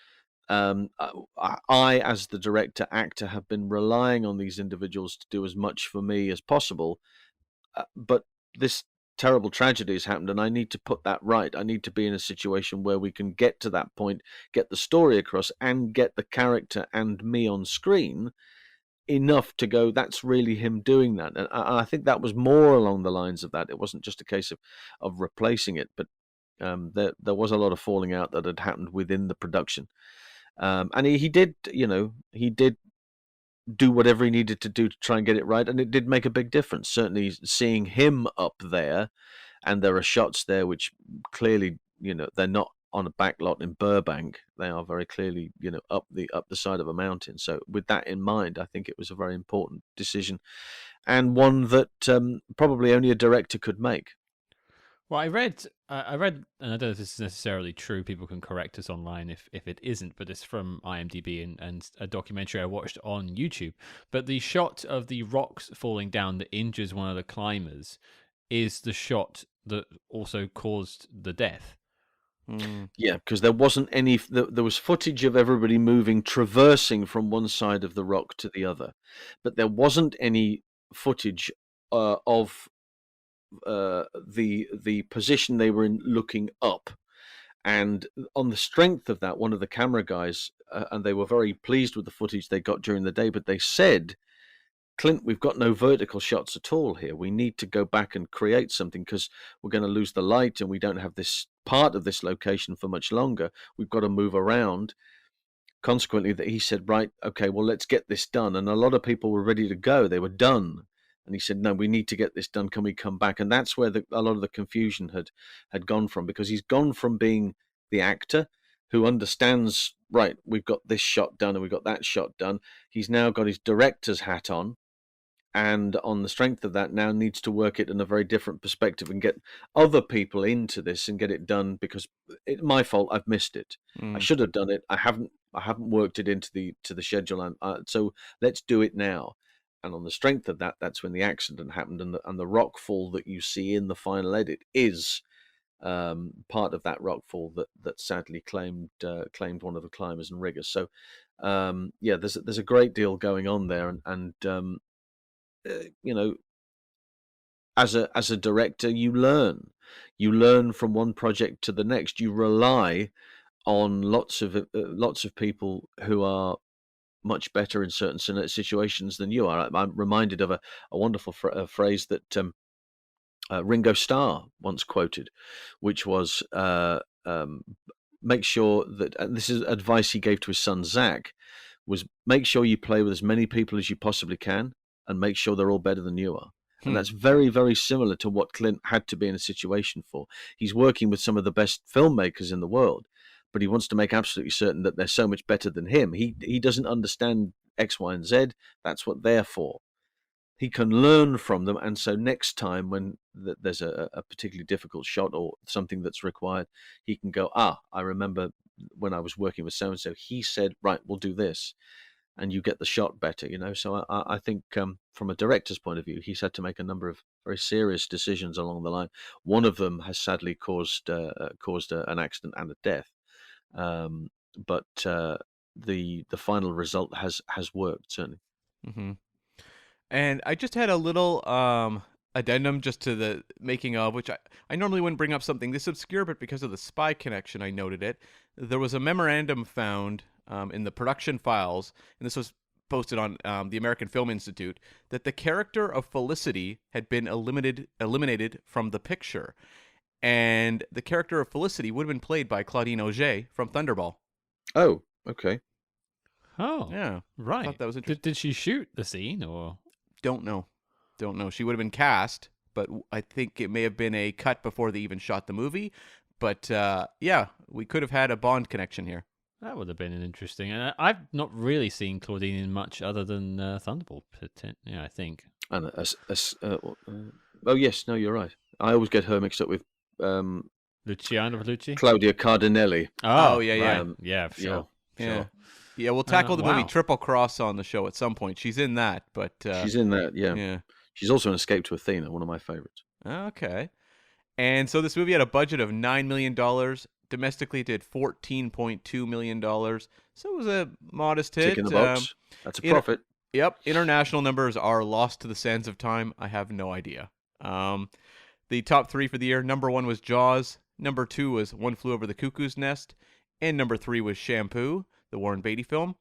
I, as the director actor, have been relying on these individuals to do as much for me as possible. But this terrible tragedy has happened, and I need to put that right. I need to be in a situation where we can get to that point, get the story across, and get the character and me on screen enough to go, that's really him doing that. And I think that was more along the lines of that. It wasn't just a case of replacing it, but There was a lot of falling out that had happened within the production, and he did, he did do whatever he needed to do to try and get it right, and it did make a big difference. Certainly, seeing him up there, and there are shots there which clearly, they're not on a back lot in Burbank. They are very clearly, up the side of a mountain. So with that in mind, I think it was a very important decision, and one that probably only a director could make. Well, I read, and I don't know if this is necessarily true. People can correct us online if it isn't, but it's from IMDb and a documentary I watched on YouTube. But the shot of the rocks falling down that injures one of the climbers is the shot that also caused the death. Yeah, because there wasn't any. There was footage of everybody moving, traversing from one side of the rock to the other, but there wasn't any footage of the position they were in looking up. And on the strength of that, one of the camera guys, and they were very pleased with the footage they got during the day, but they said, Clint, we've got no vertical shots at all here. We need to go back and create something because we're going to lose the light and we don't have this part of this location for much longer. We've got to move around. Consequently, that he said, right, okay, well, let's get this done. And a lot of people were ready to go. They were done. And he said, no, we need to get this done. Can we come back? And that's where a lot of the confusion had gone from, because he's gone from being the actor who understands, right, we've got this shot done and we've got that shot done. He's now got his director's hat on. And on the strength of that, now needs to work it in a very different perspective and get other people into this and get it done, because it's my fault. I've missed it. I should have done it. I haven't worked it into the schedule. So let's do it now. And on the strength of that, that's when the accident happened, and the rock fall that you see in the final edit is part of that rock fall that sadly claimed one of the climbers and riggers. So yeah, there's a great deal going on there, and as a director, you learn from one project to the next. You rely on lots of people who are much better in certain situations than you are. I'm reminded of a wonderful phrase that Ringo Starr once quoted, which was, make sure that, and this is advice he gave to his son Zach, was make sure you play with as many people as you possibly can, and make sure they're all better than you are. And that's very, very similar to what Clint had to be in a situation for. He's working with some of the best filmmakers in the world, but he wants to make absolutely certain that they're so much better than him. He doesn't understand X, Y, and Z. That's what they're for. He can learn from them, and so next time when there's a particularly difficult shot or something that's required, he can go, I remember when I was working with so-and-so, he said, right, we'll do this. And you get the shot better, So I think from a director's point of view, he's had to make a number of very serious decisions along the line. One of them has sadly caused an accident and a death. But the final result has worked, certainly. Mm-hmm. And I just had a little addendum just to the making of, which I normally wouldn't bring up something this obscure, but because of the spy connection, I noted it. There was a memorandum found in the production files, and this was posted on the American Film Institute, that the character of Felicity had been eliminated from the picture. And the character of Felicity would have been played by Claudine Auger from Thunderball. Oh, okay. Oh, yeah, right. I thought that was interesting. Did she shoot the scene, or? Don't know. She would have been cast, but I think it may have been a cut before they even shot the movie. But yeah, we could have had a Bond connection here. That would have been an interesting. And I've not really seen Claudine in much other than Thunderball. I think. And oh yes, no, you're right. I always get her mixed up with Luciano Bellucci, Claudia Cardinelli. Oh yeah, right. Yeah, for sure. Yeah. Yeah, we'll tackle the movie wow. Triple Cross on the show at some point. She's in that, but she's in that. Yeah. She's also in Escape to Athena, one of my favorites. Okay. And so this movie had a budget of $9 million. Domestically, it did $14.2 million. So it was a modest hit. Tick in the box. That's a profit. Yep. International numbers are lost to the sands of time. I have no idea. The top three for the year, number 1 was Jaws. Number 2 was One Flew Over the Cuckoo's Nest. And number 3 was Shampoo, the Warren Beatty film.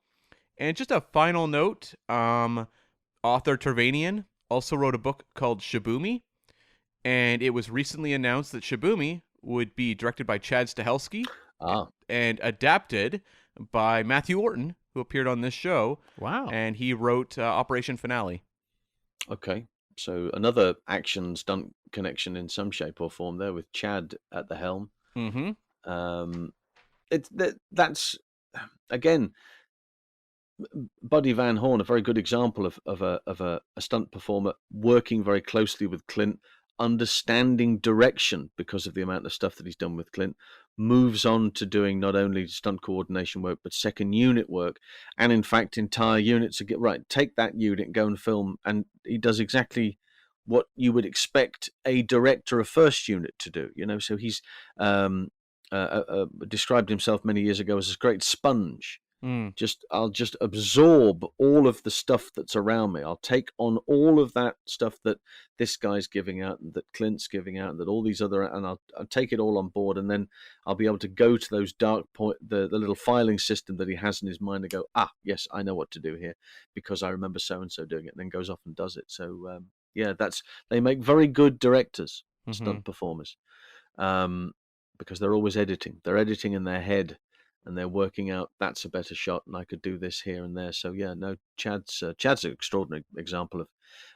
And just a final note, author Tervanian also wrote a book called Shibumi. And it was recently announced that Shibumi would be directed by Chad Stahelski Ah, and adapted by Matthew Orton, who appeared on this show. Wow. And he wrote Operation Finale. okay. So another action stunt connection in some shape or form there with Chad at the helm. Mm-hmm. That's again, Buddy Van Horn, a very good example of a stunt performer working very closely with Clint, understanding direction because of the amount of stuff that he's done with Clint, moves on to doing not only stunt coordination work but second unit work, and in fact entire units. Right, take that unit, go and film, and he does exactly what you would expect a director of first unit to do. So he's described himself many years ago as a great sponge. I'll just absorb all of the stuff that's around me. I'll take on all of that stuff that this guy's giving out and that Clint's giving out and that all these other, and I'll take it all on board, and then I'll be able to go to those dark point, the little filing system that he has in his mind, and go, yes, I know what to do here because I remember so and so doing it, and then goes off and does it. So they make very good directors, stunt performers, because they're always editing. They're editing in their head. And they're working out that's a better shot, and I could do this here and there. So Chad's an extraordinary example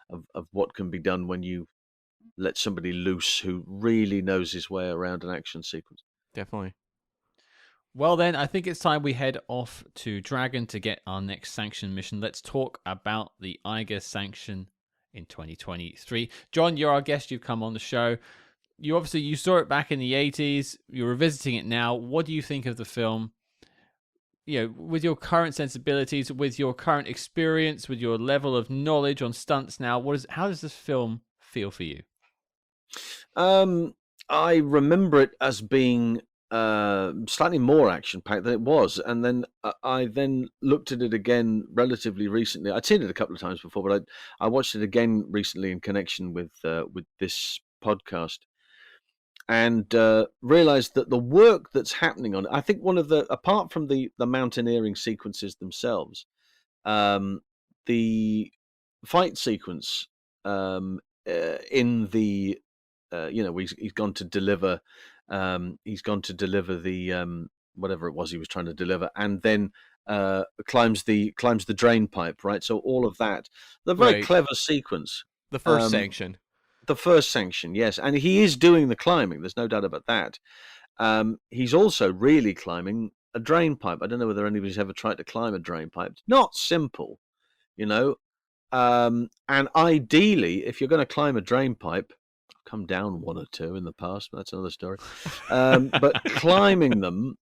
of what can be done when you let somebody loose who really knows his way around an action sequence. Definitely. Well, then, I think it's time we head off to Dragon to get our next sanction mission. Let's talk about the Eiger Sanction in 2023. Jon, you're our guest. You've come on the show. You saw it back in the 80s. You're revisiting it now. What do you think of the film? With your current sensibilities, with your current experience, with your level of knowledge on stunts now, how does this film feel for you? I remember it as being slightly more action-packed than it was, and then I then looked at it again relatively recently. I'd seen it a couple of times before, but I watched it again recently in connection with this podcast. And realized that the work that's happening on it, I think apart from the mountaineering sequences themselves, the fight sequence in the, he's gone to deliver the whatever it was he was trying to deliver, and then climbs the drain pipe, right? So all of that, the very clever sequence. The first sanction. The first sanction, yes. And he is doing the climbing. There's no doubt about that. He's also really climbing a drain pipe. I don't know whether anybody's ever tried to climb a drain pipe. It's not simple, and ideally, if you're going to climb a drain pipe, I've come down one or two in the past, but that's another story. But climbing them,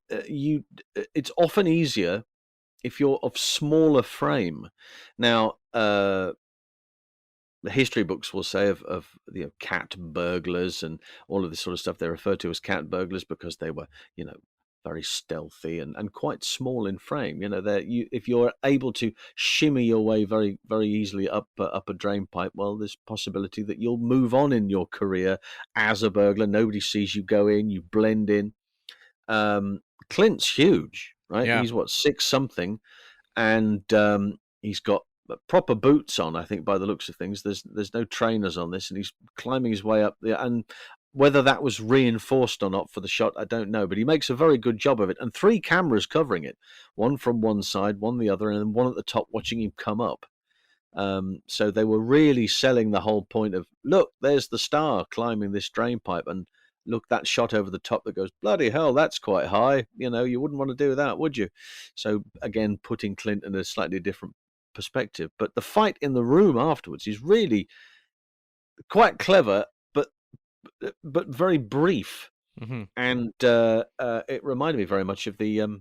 it's often easier if you're of smaller frame. Now, the history books will say of cat burglars and all of this sort of stuff. They're referred to as cat burglars because they were, very stealthy and quite small in frame. If you're able to shimmy your way very, very easily up a drain pipe, well, there's possibility that you'll move on in your career as a burglar. Nobody sees you go in, you blend in. Clint's huge, right? Yeah. He's 6 something, and he's got proper boots on, I think, by the looks of things. There's no trainers on this, and he's climbing his way up there. And whether that was reinforced or not for the shot, I don't know, but he makes a very good job of it. And 3 cameras covering it, one from one side, one the other, and then one at the top watching him come up. So they were really selling the whole point of, look, there's the star climbing this drain pipe, and look, that shot over the top that goes, bloody hell, that's quite high. You wouldn't want to do that, would you? So again, putting Clint in a slightly different perspective. But the fight in the room afterwards is really quite clever, but very brief. And it reminded me very much of the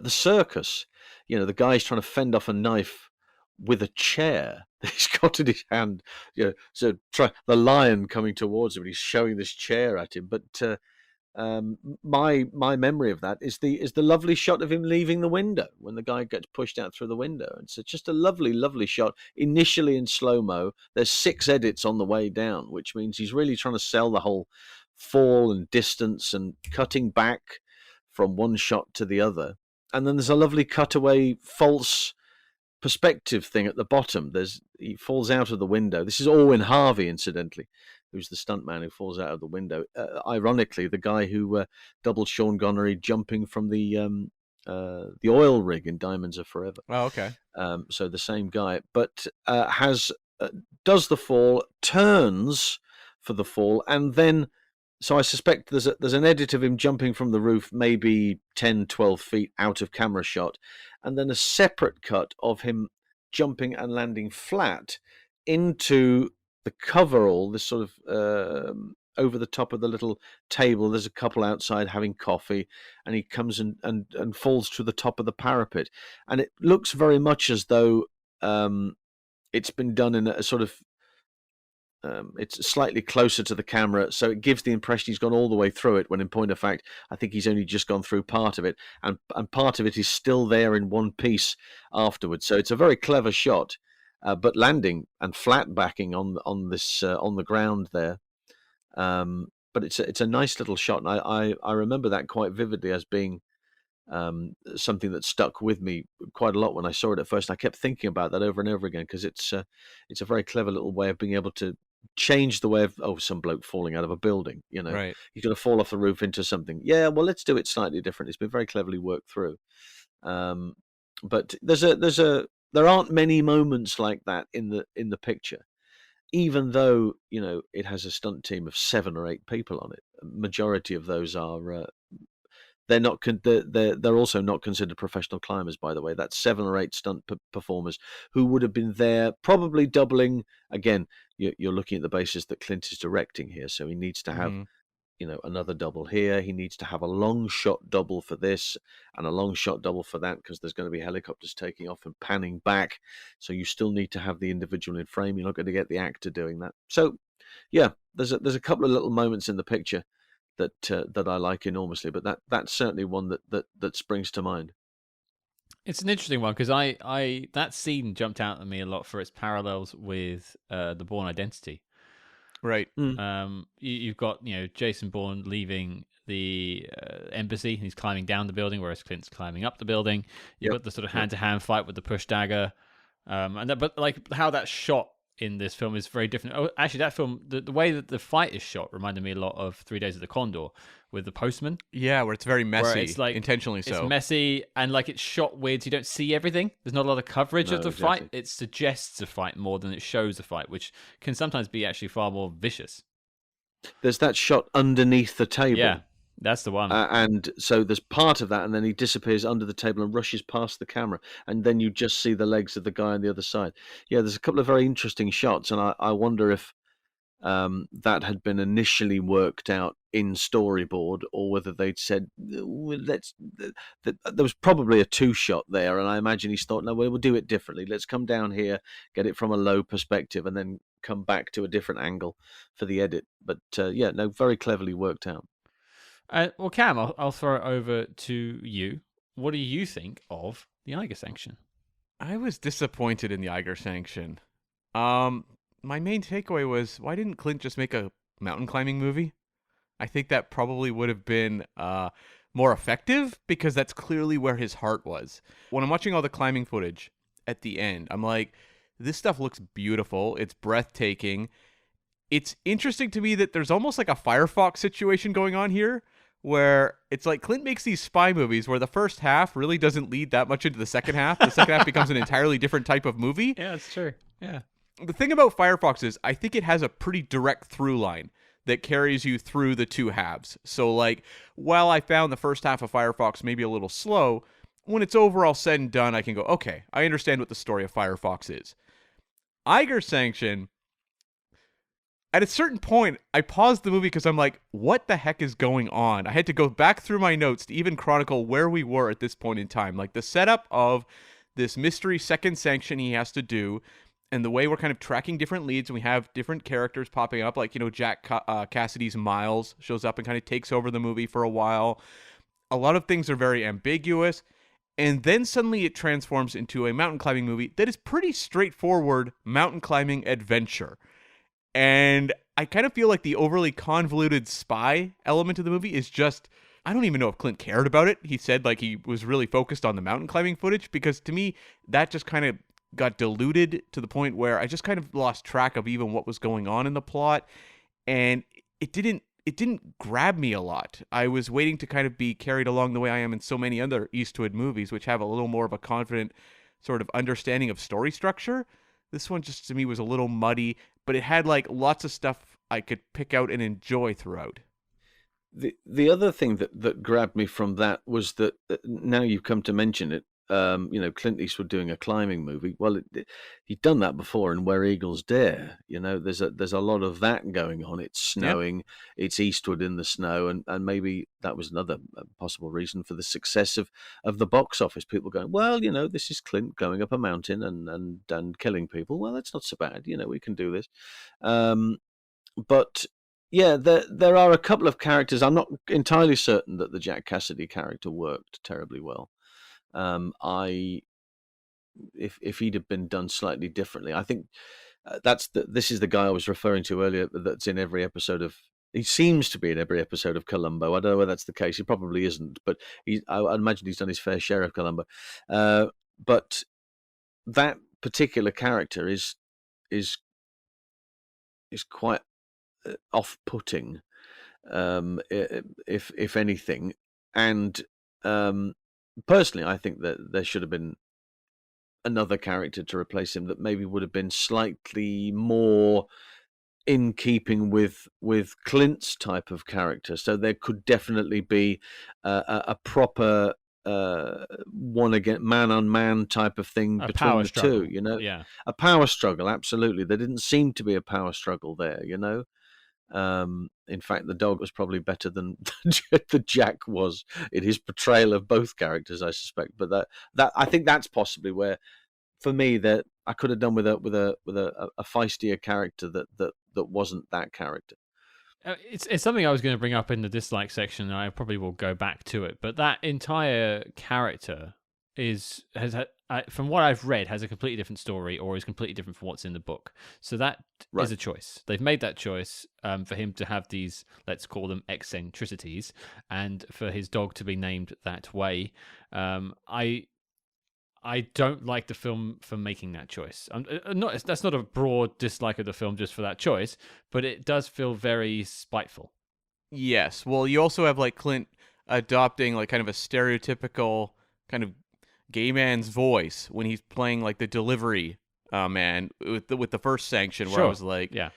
circus. The guy's trying to fend off a knife with a chair that he's got in his hand. So the lion coming towards him, and he's showing this chair at him. But my memory of that is the lovely shot of him leaving the window when the guy gets pushed out through the window. It's just a lovely shot, initially in slow-mo. There's 6 edits on the way down, which means he's really trying to sell the whole fall and distance and cutting back from one shot to the other. And then there's a lovely cutaway false perspective thing at the bottom. He falls out of the window. This is Orwin Harvey, incidentally. who's the stuntman who falls out of the window. Ironically, the guy who doubled Sean Connery jumping from the oil rig in Diamonds Are Forever. Oh, okay. So the same guy, but does the fall, turns for the fall, and then. So I suspect there's an edit of him jumping from the roof, maybe 10, 12 feet out of camera shot, and then a separate cut of him jumping and landing flat into the coverall, this sort of over the top of the little table. There's a couple outside having coffee, and he comes and falls to the top of the parapet. And it looks very much as though it's been done in a sort of it's slightly closer to the camera, so it gives the impression he's gone all the way through it, when in point of fact, I think he's only just gone through part of it, and part of it is still there in one piece afterwards. So it's a very clever shot, but landing and flat backing on the ground there. But it's a nice little shot, and I remember that quite vividly as being something that stuck with me quite a lot when I saw it at first. I kept thinking about that over and over again, because it's a very clever little way of being able to change the way of some bloke falling out of a building. Right. He's going to fall off the roof into something. Yeah, well, let's do it slightly different. It's been very cleverly worked through. But there aren't many moments like that in the picture, even though it has a stunt team of 7 or 8 people on it. Majority of those are they're also not considered professional climbers, by the way. That's 7 or 8 stunt performers who would have been there, probably doubling. Again, you're looking at the basis that Clint is directing here, so he needs to have another double here. He needs to have a long shot double for this and a long shot double for that, because there's going to be helicopters taking off and panning back. So you still need to have the individual in frame. You're not going to get the actor doing that. So yeah, there's a couple of little moments in the picture that I like enormously, but that's certainly one that springs to mind. It's an interesting one, because I that scene jumped out at me a lot for its parallels with the Bourne Identity. Right. You've got Jason Bourne leaving the embassy, and he's climbing down the building, whereas Clint's climbing up the building. You've got the sort of hand-to-hand fight with the push dagger, but like how that's shot in this film is very different. Oh, actually, that film, the way that the fight is shot reminded me a lot of 3 Days of the Condor with the postman. Yeah, where it's very messy, it's like, intentionally so. It's messy, and like it's shot weird, so you don't see everything. There's not a lot of coverage of the fight. It suggests a fight more than it shows a fight, which can sometimes be actually far more vicious. There's that shot underneath the table. Yeah, that's the one. And so there's part of that, and then he disappears under the table and rushes past the camera, and then you just see the legs of the guy on the other side. Yeah, there's a couple of very interesting shots, and I wonder if that had been initially worked out in storyboard, or whether they'd said, there was probably a 2-shot there, and I imagine he's thought, no, we'll do it differently. Let's come down here, get it from a low perspective, and then come back to a different angle for the edit. But yeah, no, very cleverly worked out. Well, Cam, I'll throw it over to you. What do you think of the Eiger Sanction? I was disappointed in the Eiger Sanction. My main takeaway was, why didn't Clint just make a mountain climbing movie? I think that probably would have been more effective, because that's clearly where his heart was. When I'm watching all the climbing footage at the end, I'm like, this stuff looks beautiful. It's breathtaking. It's interesting to me that there's almost like a Firefox situation going on here, where it's like Clint makes these spy movies where the first half really doesn't lead that much into the second half. The second half becomes an entirely different type of movie. Yeah, that's true. Yeah. The thing about Firefox is I think it has a pretty direct through line that carries you through the 2 halves. So like, while I found the first half of Firefox maybe a little slow, when it's overall said and done, I can go, okay, I understand what the story of Firefox is. Eiger Sanction, at a certain point, I paused the movie because I'm like, what the heck is going on? I had to go back through my notes to even chronicle where we were at this point in time. Like the setup of this mystery second sanction he has to do, and the way we're kind of tracking different leads, and we have different characters popping up, like, Jack Cassidy's Miles shows up and kind of takes over the movie for a while. A lot of things are very ambiguous. And then suddenly it transforms into a mountain climbing movie that is pretty straightforward mountain climbing adventure. And I kind of feel like the overly convoluted spy element of the movie is just, I don't even know if Clint cared about it. He said like he was really focused on the mountain climbing footage, because to me, that just kind of got diluted to the point where I just kind of lost track of even what was going on in the plot. and it didn't grab me a lot. I was waiting to kind of be carried along the way I am in so many other Eastwood movies, which have a little more of a confident sort of understanding of story structure. This one just to me was a little muddy, but it had like lots of stuff I could pick out and enjoy throughout. The other thing that grabbed me from that was that now you've come to mention it, Clint Eastwood doing a climbing movie. Well, he'd done that before in Where Eagles Dare. There's a lot of that going on. It's snowing, it's Eastwood in the snow, and maybe that was another possible reason for the success of the box office. People going, well, this is Clint going up a mountain and killing people. Well, that's not so bad. We can do this. But yeah, there are a couple of characters. I'm not entirely certain that the Jack Cassidy character worked terribly well. If he'd have been done slightly differently, I think this is the guy I was referring to earlier. That's in every episode of. He seems to be in every episode of Columbo. I don't know whether that's the case. He probably isn't, but I imagine he's done his fair share of Columbo. But that particular character is quite off-putting, if anything, and personally, I think that there should have been another character to replace him that maybe would have been slightly more in keeping with Clint's type of character. So there could definitely be a proper one against man on man type of thing between the two. Yeah, a power struggle. Absolutely, there didn't seem to be a power struggle there. In fact, the dog was probably better than the Jack was in his portrayal of both characters, I suspect. But that I think that's possibly where, for me, that I could have done with a feistier character that wasn't that character. It's something I was going to bring up in the dislike section, and I probably will go back to it. But that entire character from what I've read, has a completely different story, or is completely different from what's in the book. So that is a choice. They've made that choice for him to have these, let's call them eccentricities, and for his dog to be named that way. I don't like the film for making that choice. That's not a broad dislike of the film just for that choice, but it does feel very spiteful. Yes. Well, you also have like Clint adopting like kind of a stereotypical kind of gay man's voice when he's playing like the delivery man with the first Sanction, where I was like, yeah,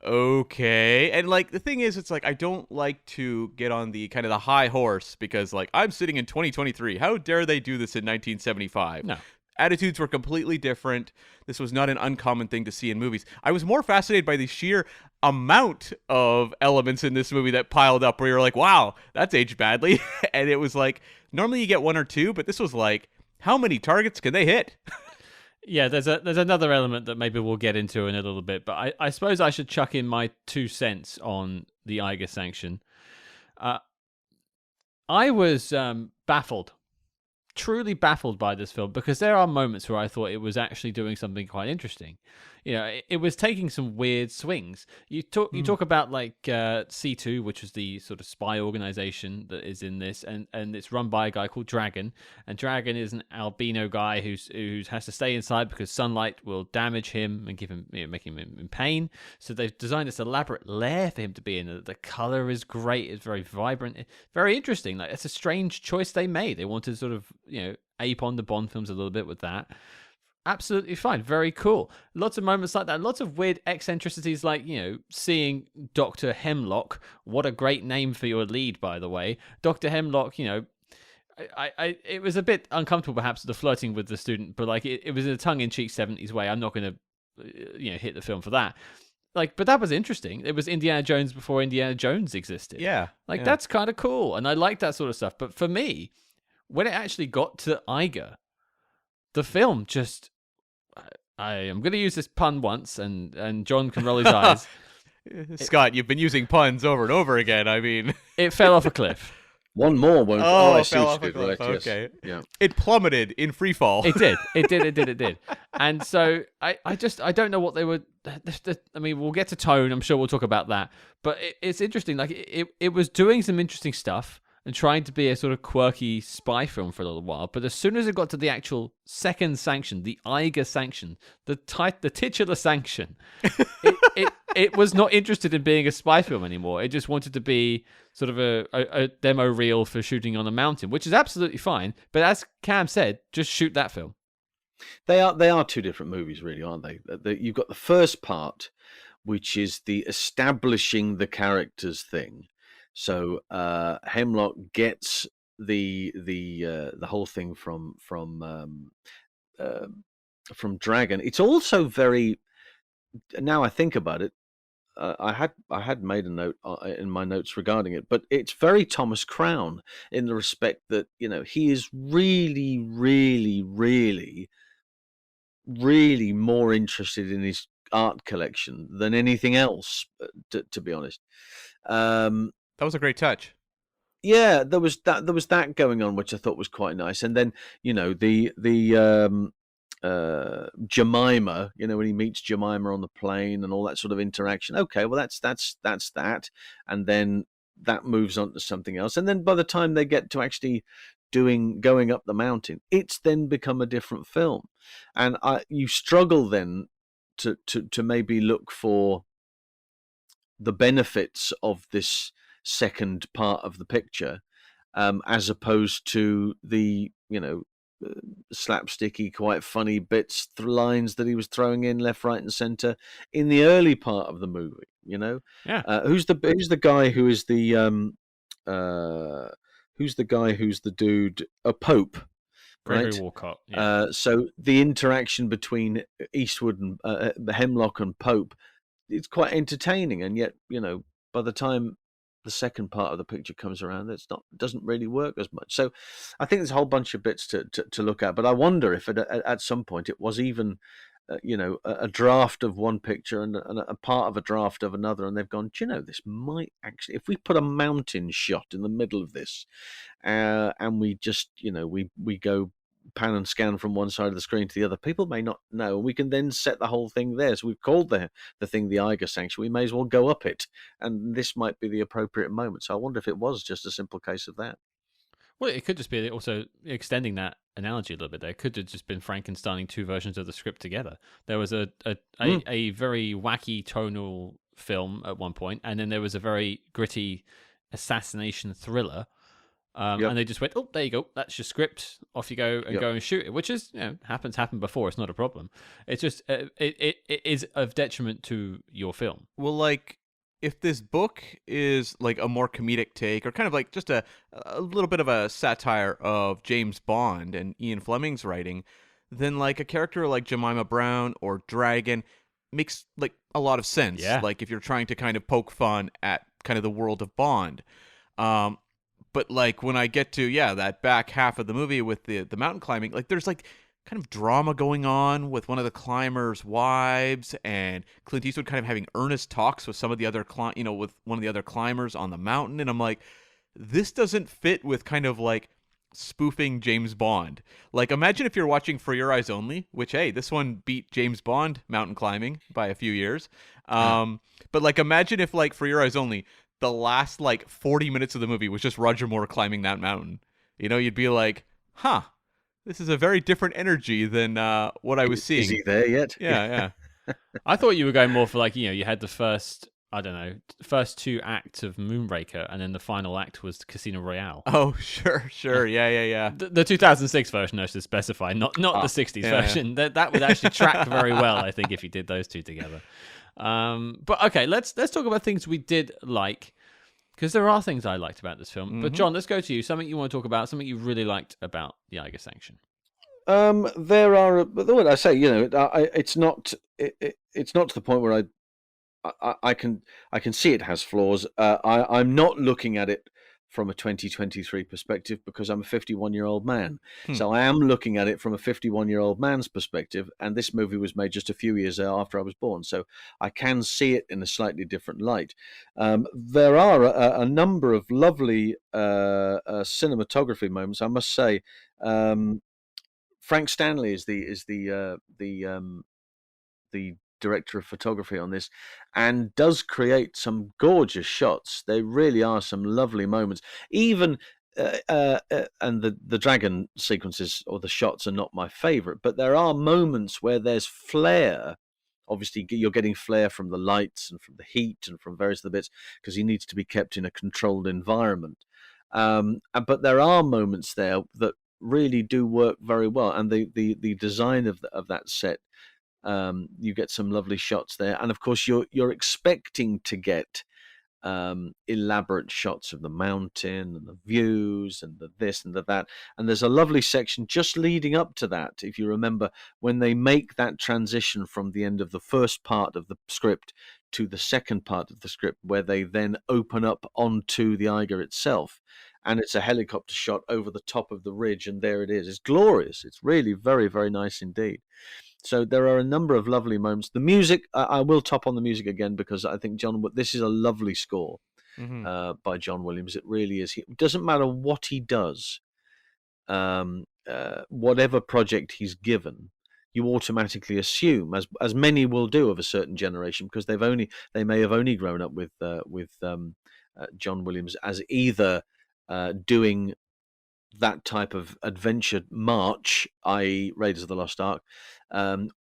okay. And like the thing is, it's like I don't like to get on the kind of the high horse because like I'm sitting in 2023. How dare they do this in 1975? No. Attitudes were completely different. This was not an uncommon thing to see in movies. I was more fascinated by the sheer amount of elements in this movie that piled up where you're like, wow, that's aged badly. And it was like, normally you get one or two, but this was like, how many targets can they hit? Yeah, there's another element that maybe we'll get into in a little bit, but I suppose I should chuck in my 2 cents on the Eiger Sanction. I was baffled, truly baffled by this film, because there are moments where I thought it was actually doing something quite interesting. It was taking some weird swings. You talk about like C2, which was the sort of spy organization that is in this, and it's run by a guy called Dragon, and Dragon is an albino guy who has to stay inside because sunlight will damage him and give him, make him in pain. So they've designed this elaborate lair for him to be in. The color is great. It's very vibrant, very interesting. Like, it's a strange choice they made. They wanted to sort of ape on the Bond films a little bit with that. Absolutely fine. Very cool. Lots of moments like that. Lots of weird eccentricities, like, seeing Dr. Hemlock. What a great name for your lead, by the way. Dr. Hemlock, it was a bit uncomfortable, perhaps, the flirting with the student, but like it was in a tongue-in-cheek 70s way. I'm not going to, hit the film for that. Like, but that was interesting. It was Indiana Jones before Indiana Jones existed. Yeah. That's kind of cool. And I like that sort of stuff. But for me, when it actually got to Eiger, the film just... I am going to use this pun once, and John can roll his eyes. Scott, you've been using puns over and over again. I mean... It fell off a cliff. One more won't. I see fell what off you a did, cliff. right, yes. Okay. Yeah. It plummeted in free fall. It did. And so I don't know what they were... I mean, we'll get to tone. I'm sure we'll talk about that. But it's interesting. Like, it was doing some interesting stuff and trying to be a sort of quirky spy film for a little while. But as soon as it got to the actual second Sanction, the Eiger Sanction, the titular Sanction, it was not interested in being a spy film anymore. It just wanted to be sort of a demo reel for shooting on a mountain, which is absolutely fine. But as Cam said, just shoot that film. They are two different movies, really, aren't they? You've got the first part, which is the establishing the characters thing. So Hemlock gets the whole thing from Dragon. It's also very. Now I think about it, I had made a note in my notes regarding it, but it's very Thomas Crown in the respect that he is really, really, really, really more interested in his art collection than anything else. To be honest, That was a great touch. yeah, there was that going on, which I thought was quite nice. And then the Jemima, when he meets Jemima on the plane and all that sort of interaction. Okay, well that's that, and then that moves on to something else. And then by the time they get to actually going up the mountain, it's then become a different film, and you struggle then to maybe look for the benefits of this second part of the picture, as opposed to the slapsticky, quite funny bits, lines that he was throwing in left, right, and centre in the early part of the movie. Yeah. Who's the guy who is the who's the dude? A Pope. Gregory Right? Walcott. Yeah. So the interaction between Eastwood and Hemlock and Pope, it's quite entertaining, and yet by the time the second part of the picture comes around, doesn't really work as much. So I think there's a whole bunch of bits to look at, but I wonder if at some point it was even a draft of one picture and a part of a draft of another, and they've gone, this might actually, if we put a mountain shot in the middle of this, and we just we go pan and scan from one side of the screen to the other, people may not know. We can then set the whole thing there. So we've called the thing the Eiger Sanction. We may as well go up it, and this might be the appropriate moment. So I wonder if it was just a simple case of that. Well, it could just be also extending that analogy a little bit there. It could have just been Frankensteining two versions of the script together. There was a very wacky tonal film at one point, and then there was a very gritty assassination thriller. And they just went, oh, there you go. That's your script. Off you go and go and shoot it, which is happened before. It's not a problem. It's just it is of detriment to your film. Well, like, if this book is like a more comedic take, or kind of like just a little bit of a satire of James Bond and Ian Fleming's writing, then like a character like Jemima Brown or Dragon makes like a lot of sense. Yeah. Like if you're trying to kind of poke fun at kind of the world of Bond. But like when I get to that back half of the movie with the mountain climbing, like there's like kind of drama going on with one of the climbers' wives, and Clint Eastwood kind of having earnest talks with some of the other with one of the other climbers on the mountain, and I'm like, this doesn't fit with kind of like spoofing James Bond. Like imagine if you're watching For Your Eyes Only, which hey, this one beat James Bond mountain climbing by a few years. But like imagine if like For Your Eyes Only, the last like 40 minutes of the movie was just Roger Moore climbing that mountain. You'd be like, huh, this is a very different energy than what I was seeing. Is he there yet? Yeah. I thought you were going more for like, you had the first two acts of Moonraker, and then the final act was Casino Royale. Oh, sure. Yeah. The 2006 version, I should specify, not the 60s version. Yeah. That would actually track very well, I think, if you did those two together. But okay, let's talk about things we did like, because there are things I liked about this film. Mm-hmm. But John, let's go to you. Something you want to talk about, something you really liked about the Eiger Sanction. There are, but what I say, it's not to the point where I can see it has flaws. I'm not looking at it from a 2023 perspective because I'm a 51-year-old man. So I am looking at it from a 51-year-old man's perspective, and this movie was made just a few years after I was born, so I can see it in a slightly different light. There are a number of lovely cinematography moments, I must say. Frank Stanley is the director of photography on this, and does create some gorgeous shots. There really are some lovely moments. Even and the dragon sequences or the shots are not my favorite, but there are moments where there's flair Obviously, you're getting flare from the lights and from the heat and from various other bits because he needs to be kept in a controlled environment. But there are moments there that really do work very well, and the design of that set, you get some lovely shots there, and of course you're expecting to get elaborate shots of the mountain and the views and the this and the that, and there's a lovely section just leading up to that, if you remember, when they make that transition from the end of the first part of the script to the second part of the script, where they then open up onto the Eiger itself, and it's a helicopter shot over the top of the ridge, and there it is. It's glorious. It's really very, very nice indeed. So there are a number of lovely moments. The music, I will top on the music again, because I think this is a lovely score by John Williams. It really is. It doesn't matter what he does, whatever project he's given, you automatically assume, as many will do of a certain generation, because they may have only grown up with John Williams as either doing that type of adventure march, i.e. Raiders of the Lost Ark,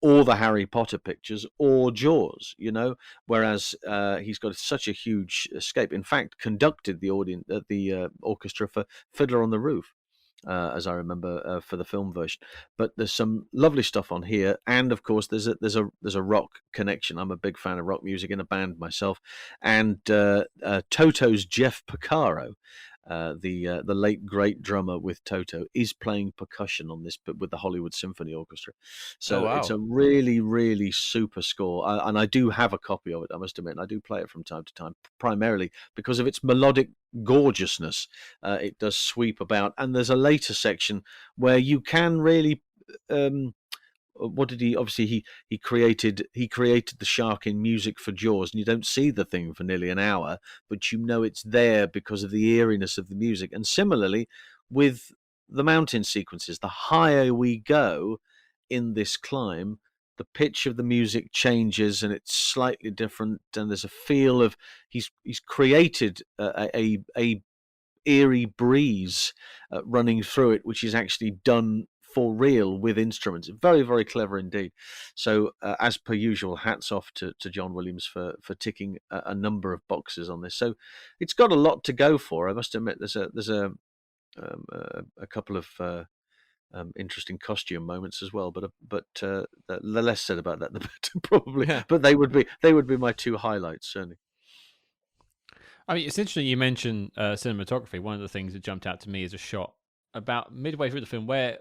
or the Harry Potter pictures, or Jaws, whereas he's got such a huge escape. In fact, conducted the orchestra for Fiddler on the Roof, as I remember, for the film version. But there's some lovely stuff on here, and of course there's a rock connection. I'm a big fan of rock music in a band myself, and Toto's Jeff Porcaro, the late great drummer with Toto, is playing percussion on this, but with the Hollywood Symphony Orchestra. So It's a really, really super score, and I do have a copy of it, I must admit, and I do play it from time to time, primarily because of its melodic gorgeousnousness. It does sweep about, and there's a later section where you can really what did he obviously he created the shark in music for Jaws, and you don't see the thing for nearly an hour, but it's there because of the eeriness of the music. And similarly with the mountain sequences, the higher we go in this climb, the pitch of the music changes and it's slightly different, and there's a feel of he's created a eerie breeze running through it, which is actually done for real with instruments. Very, very clever indeed. So as per usual, hats off to John Williams for ticking a number of boxes on this. So it's got a lot to go for, I must admit. There's a couple of interesting costume moments as well, but the less said about that the better, probably. Yeah. But they would be my two highlights, certainly. I mean, it's interesting you mentioned cinematography. One of the things that jumped out to me is a shot about midway through the film where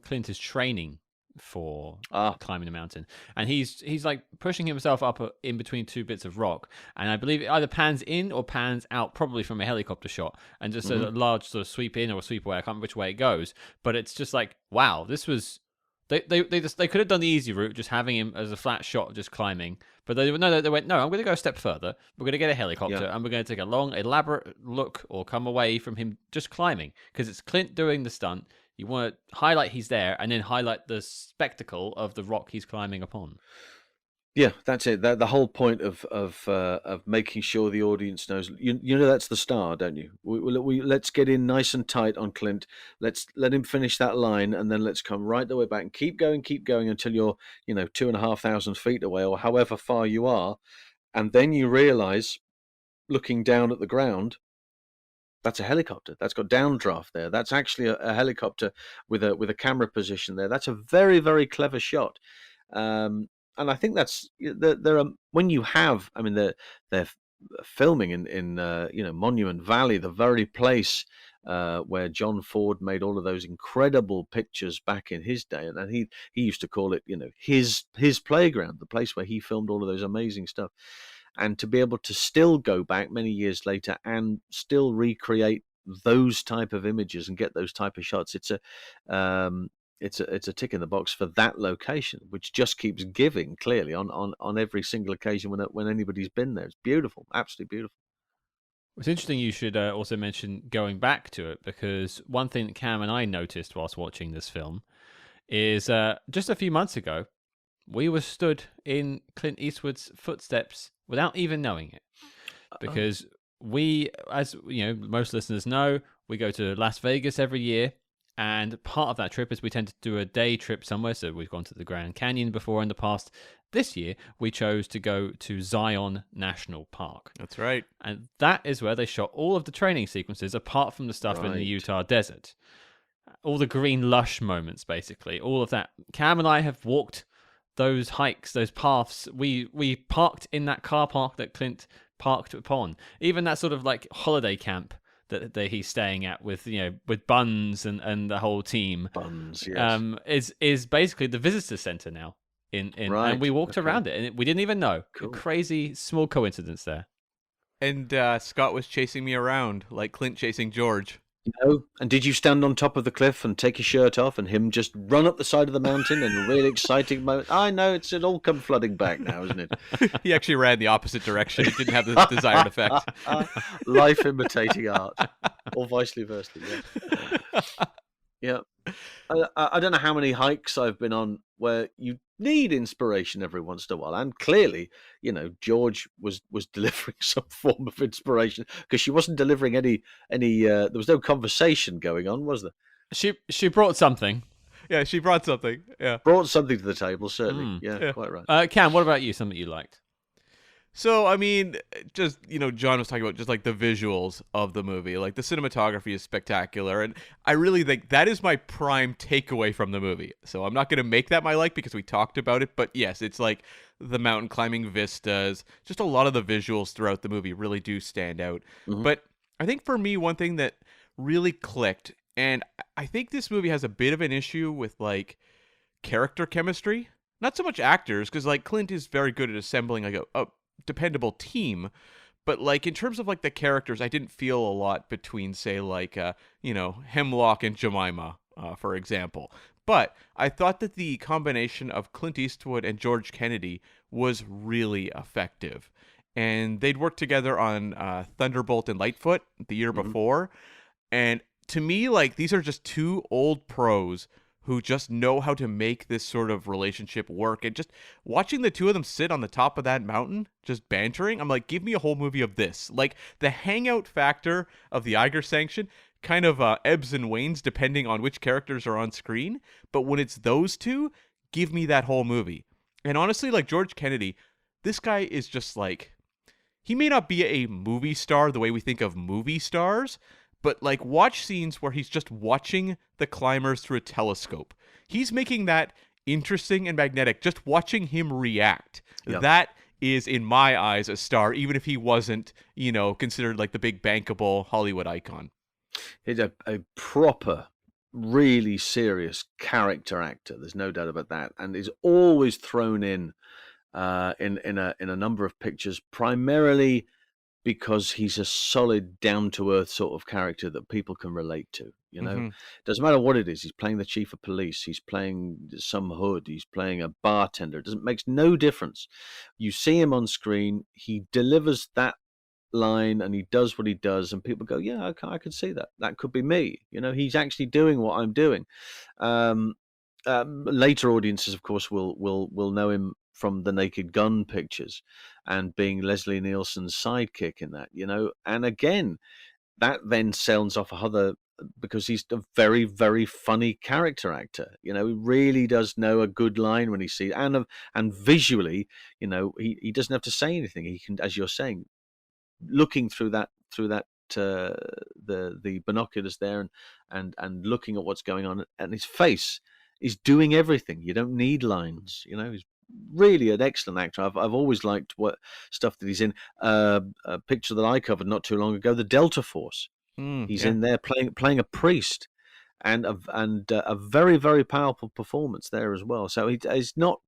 Clint is training for climbing the mountain, and he's like pushing himself up in between two bits of rock, and I believe it either pans in or pans out, probably from a helicopter shot, and just a large sort of sweep in or sweep away. I can't remember which way it goes, but it's just like, wow, this was they could have done the easy route, just having him as a flat shot just climbing, but they went, no, I'm going to go a step further. We're going to get a helicopter, and we're going to take a long, elaborate look or come away from him just climbing, because it's Clint doing the stunt. You want to highlight he's there, and then highlight the spectacle of the rock he's climbing upon. Yeah, that's it. The whole point of making sure the audience knows. You know that's the star, don't you? We let's get in nice and tight on Clint. Let's let him finish that line, and then let's come right the way back and keep going until you're 2,500 feet away, or however far you are, and then you realise, looking down at the ground, that's a helicopter. That's got downdraft there. That's actually a helicopter with a camera position there. That's a very, very clever shot. And I think that's there are, when you have, I mean, they're filming in Monument Valley, the very place where John Ford made all of those incredible pictures back in his day, and he used to call it his playground, the place where he filmed all of those amazing stuff. And to be able to still go back many years later and still recreate those type of images and get those type of shots, it's a tick in the box for that location, which just keeps giving clearly on every single occasion when anybody's been there. It's beautiful, absolutely beautiful. It's interesting you should also mention going back to it, because one thing that Cam and I noticed whilst watching this film is just a few months ago, we were stood in Clint Eastwood's footsteps without even knowing it. Because we, as most listeners know, we go to Las Vegas every year, And part of that trip is we tend to do a day trip somewhere. So we've gone to the Grand Canyon before in the past. This year, we chose to go to Zion National Park. That's right. And that is where they shot all of the training sequences, apart from the stuff in the Right. Utah desert. All the green lush moments, basically. All of that. Cam and I have walked those hikes, those paths. We parked in that car park that Clint parked upon. Even that sort of like holiday camp that he's staying at with with Buns and the whole team. Buns, yes. Is basically the visitor center now. Right, And we walked okay. around it, and we didn't even know. Cool. A crazy small coincidence there. And Scott was chasing me around like Clint chasing George. And did you stand on top of the cliff and take your shirt off and him just run up the side of the mountain in a really exciting moment? I know, it's all come flooding back now, isn't it? He actually ran the opposite direction. It didn't have the desired effect. Life imitating art. Or vice versa, yeah. I don't know how many hikes I've been on where you need inspiration every once in a while, and clearly, George was delivering some form of inspiration, because she wasn't delivering any. There was no conversation going on, was there? She brought something. Yeah, she brought something. Yeah, brought something to the table, certainly. Yeah, quite right. Cam, what about you? Something you liked? So, I mean, just, John was talking about just like the visuals of the movie. Like the cinematography is spectacular. And I really think that is my prime takeaway from the movie. So I'm not going to make that my like because we talked about it. But yes, it's like the mountain climbing vistas. Just a lot of the visuals throughout the movie really do stand out. Mhm. But I think for me, one thing that really clicked, and I think this movie has a bit of an issue with like character chemistry. Not so much actors, because like Clint is very good at assembling like a dependable team, but like in terms of like the characters, I didn't feel a lot between say like Hemlock and Jemima, for example. But I thought that the combination of Clint Eastwood and George Kennedy was really effective, and they'd worked together on Thunderbolt and Lightfoot the year before, and to me, like, these are just two old pros who just know how to make this sort of relationship work. And just watching the two of them sit on the top of that mountain, just bantering, I'm like, give me a whole movie of this. Like, the hangout factor of the Eiger Sanction kind of ebbs and wanes depending on which characters are on screen. But when it's those two, give me that whole movie. And honestly, like, George Kennedy, this guy is just like, he may not be a movie star the way we think of movie stars, but like watch scenes where he's just watching the climbers through a telescope. He's making that interesting and magnetic. Just watching him react. Yep. That is, in my eyes, a star, even if he wasn't, considered like the big bankable Hollywood icon. He's a proper, really serious character actor. There's no doubt about that, and is always thrown in a number of pictures, primarily because he's a solid, down-to-earth sort of character that people can relate to. Doesn't matter what it is. He's playing the chief of police. He's playing some hood. He's playing a bartender. Makes no difference. You see him on screen. He delivers that line, and he does what he does, and people go, "Yeah, I could see that. That could be me." He's actually doing what I'm doing. Later audiences, of course, will know him from the Naked Gun pictures and being Leslie Nielsen's sidekick in that, and again, that then sounds off other, because he's a very, very funny character actor. He really does know a good line when he sees, and visually, he doesn't have to say anything. He can, as you're saying, looking through that the binoculars there and looking at what's going on, and his face is doing everything. You don't need lines. He's really an excellent actor. I've always liked what stuff that he's in. A picture that I covered not too long ago, the Delta Force. He's in there playing a priest, and a very, very powerful performance there as well. So he's not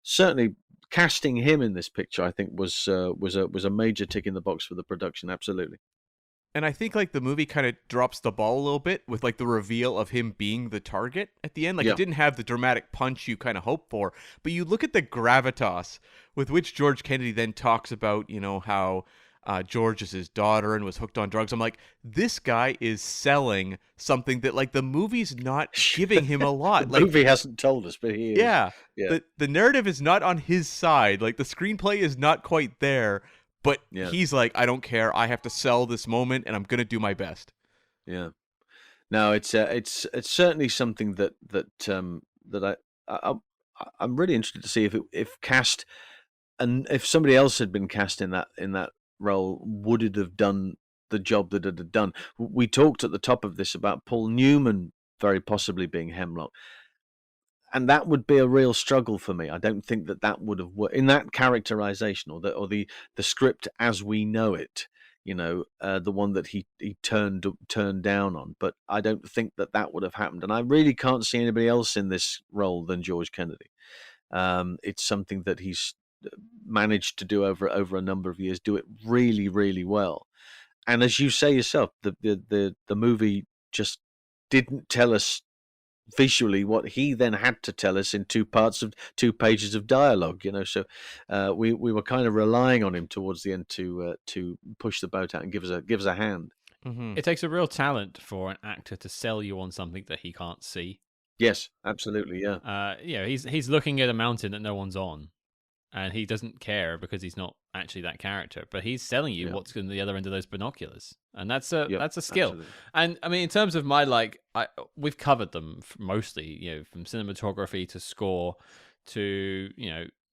certainly casting him in this picture, I think was a major tick in the box for the production. Absolutely. And I think like the movie kind of drops the ball a little bit with like the reveal of him being the target at the end. Like it didn't have the dramatic punch you kind of hope for, but you look at the gravitas with which George Kennedy then talks about, how George is his daughter and was hooked on drugs. I'm like, this guy is selling something that like the movie's not giving him a lot. The movie hasn't told us, but he is. Yeah. The narrative is not on his side. Like the screenplay is not quite there. But he's like, I don't care. I have to sell this moment, and I'm going to do my best. Yeah. No, it's certainly something that I I'm really interested to see if cast, and if somebody else had been cast in that role, would it have done the job that it had done? We talked at the top of this about Paul Newman very possibly being Hemlock, and that would be a real struggle for me. I don't think that would have worked in that characterization, or the script as we know it. The one that he turned down on. But I don't think that would have happened, and I really can't see anybody else in this role than George Kennedy. It's something that he's managed to do over a number of years, do it really, really well. And as you say yourself, the movie just didn't tell us visually what he then had to tell us in 2 pages of dialogue. So we were kind of relying on him towards the end to push the boat out and give us a hand. Mm-hmm. It takes a real talent for an actor to sell you on something that he can't see. Yes, absolutely, yeah. He's looking at a mountain that no one's on, and he doesn't care because he's not actually that character. But he's selling you what's on the other end of those binoculars, and that's a skill. Absolutely. And I mean, in terms of we've covered them mostly, from cinematography to score to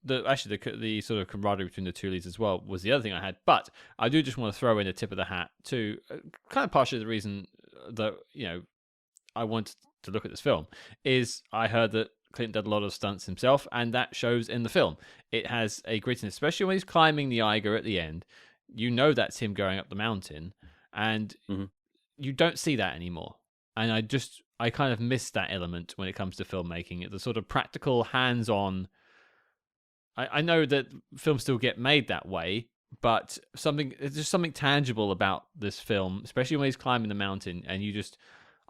the sort of camaraderie between the two leads as well was the other thing I had. But I do just want to throw in a tip of the hat to kind of partially the reason that I wanted to look at this film is I heard that Clint did a lot of stunts himself, and that shows in the film. It has a grittiness, especially when he's climbing the Eiger at the end. That's him going up the mountain, and you don't see that anymore. And I kind of miss that element when it comes to filmmaking. The sort of practical, hands-on. I know that films still get made that way, but there's just something tangible about this film, especially when he's climbing the mountain, and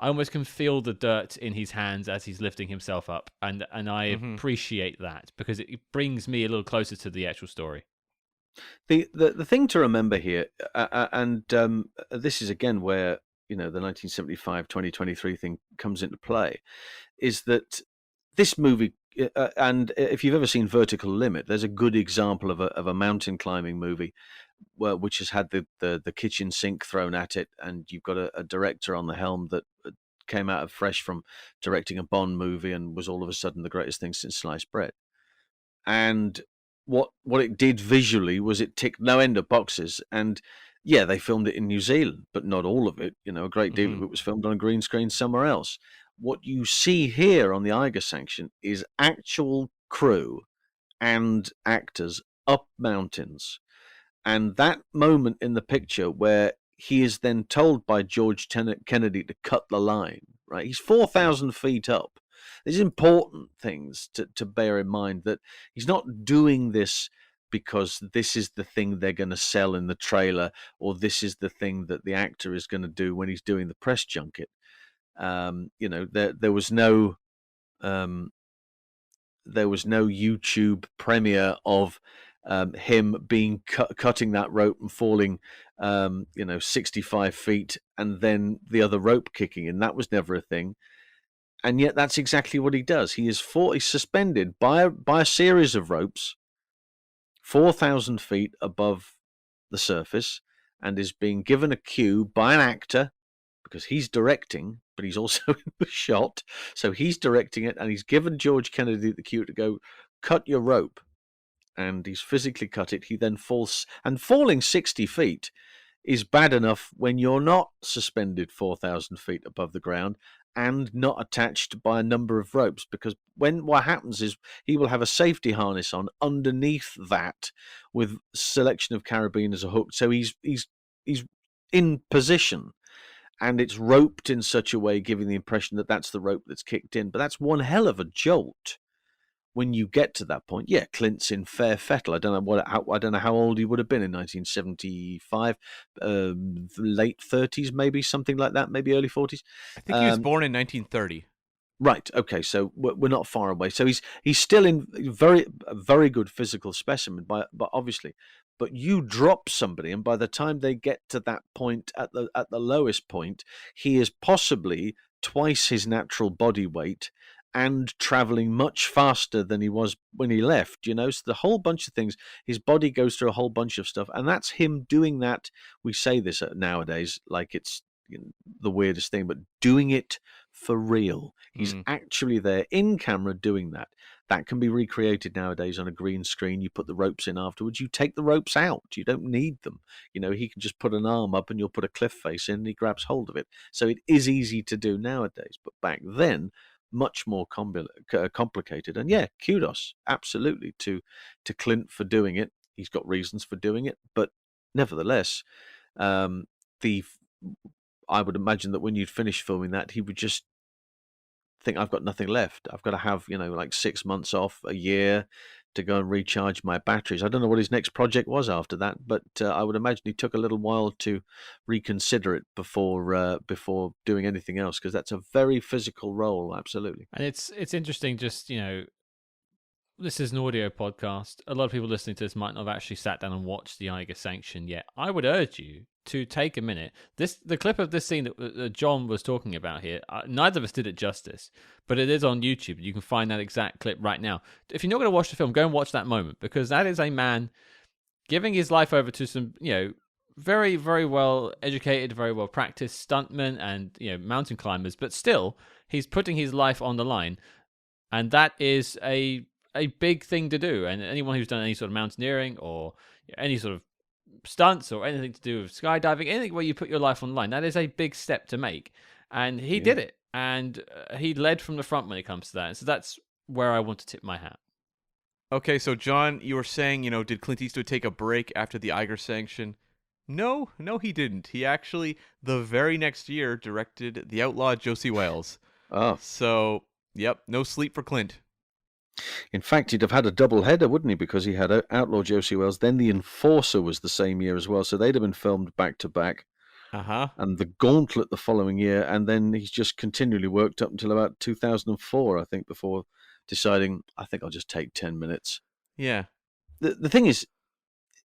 I almost can feel the dirt in his hands as he's lifting himself up, and I appreciate that because it brings me a little closer to the actual story. The thing to remember here, and this is again where the 1975 2023 thing comes into play, is that this movie, and if you've ever seen Vertical Limit, there's a good example of a mountain climbing movie which has had the kitchen sink thrown at it, and you've got a director on the helm that came out of fresh from directing a Bond movie and was all of a sudden the greatest thing since sliced bread. And what it did visually was it ticked no end of boxes. And yeah, they filmed it in New Zealand, but not all of it. A great deal of it was filmed on a green screen somewhere else. What you see here on the Eiger Sanction is actual crew and actors up mountains. And that moment in the picture where he is then told by George Kennedy to cut the line, right? He's 4,000 feet up. There's important things to bear in mind, that he's not doing this because this is the thing they're going to sell in the trailer, or this is the thing that the actor is going to do when he's doing the press junket. There was no YouTube premiere of him being cutting that rope and falling 65 feet and then the other rope kicking in. That was never a thing, and yet that's exactly what he does. He's suspended by a series of ropes 4,000 feet above the surface, and is being given a cue by an actor, because he's directing, but he's also in the shot, so he's directing it, and he's given George Kennedy the cue to go cut your rope. And he's physically cut it. He then falls, and falling 60 feet is bad enough when you're not suspended 4,000 feet above the ground and not attached by a number of ropes, because what happens is he will have a safety harness on underneath that with selection of carabiners or hook. So he's in position, and it's roped in such a way, giving the impression that that's the rope that's kicked in. But that's one hell of a jolt when you get to that point. Yeah, Clint's in fair fettle. I don't know how old he would have been in 1975, late 30s, maybe, something like that, maybe early 40s. I think he was born in 1930. Right. Okay. So we're not far away. So he's still in very good physical specimen, but obviously, but you drop somebody, and by the time they get to that point, at the lowest point, he is possibly twice his natural body weight and traveling much faster than he was when he left. So the whole bunch of things, his body goes through a whole bunch of stuff, and that's him doing that. We say this nowadays like it's the weirdest thing, but doing it for real. He's Mm. actually there in camera doing that. That can be recreated nowadays on a green screen. You put the ropes in afterwards. You take the ropes out. You don't need them. He can just put an arm up and you'll put a cliff face in and he grabs hold of it. So it is easy to do nowadays. But back then, much more complicated. And yeah, kudos absolutely to Clint for doing it. He's got reasons for doing it, but nevertheless, the I would imagine that when you'd finish filming that, he would just think, I've got nothing left. I've got to have, like 6 months off, a year to go and recharge my batteries. I don't know what his next project was after that, but I would imagine he took a little while to reconsider it before doing anything else, because that's a very physical role, absolutely. And it's interesting, just, this is an audio podcast. A lot of people listening to this might not have actually sat down and watched the Eiger Sanction yet. I would urge you to take a minute. The clip of this scene that John was talking about here, neither of us did it justice, but it is on YouTube. You can find that exact clip right now. If you're not going to watch the film, go and watch that moment, because that is a man giving his life over to some, very, very well educated, very well practiced stuntmen and, mountain climbers, but still, he's putting his life on the line. And that is a big thing to do. And anyone who's done any sort of mountaineering or any sort of stunts or anything to do with skydiving, anything where you put your life on the line, that is a big step to make. And he did it. And he led from the front when it comes to that. And so that's where I want to tip my hat. Okay, so John, you were saying, did Clint Eastwood take a break after the Eiger Sanction? No, he didn't. He actually, the very next year, directed The Outlaw Josie Wales. Oh. So, yep, no sleep for Clint. In fact, he'd have had a double header, wouldn't he? Because he had Outlaw Josie Wales, then The Enforcer was the same year as well. So they'd have been filmed back to back. Uh-huh. And The Gauntlet the following year. And then he's just continually worked up until about 2004, I think, before deciding, I think I'll just take 10 minutes. Yeah. The thing is,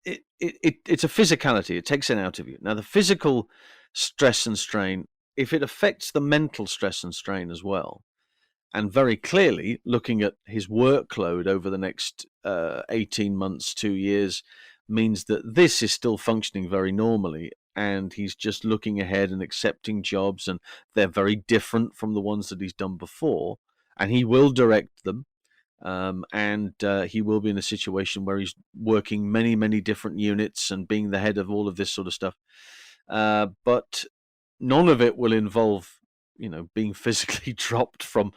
it's a physicality. It takes it out of you. Now, the physical stress and strain, if it affects the mental stress and strain as well, and very clearly, looking at his workload over the next 18 months, 2 years, means that this is still functioning very normally. And he's just looking ahead and accepting jobs, and they're very different from the ones that he's done before. And he will direct them. And he will be in a situation where he's working many, many different units and being the head of all of this sort of stuff. But none of it will involve being physically dropped from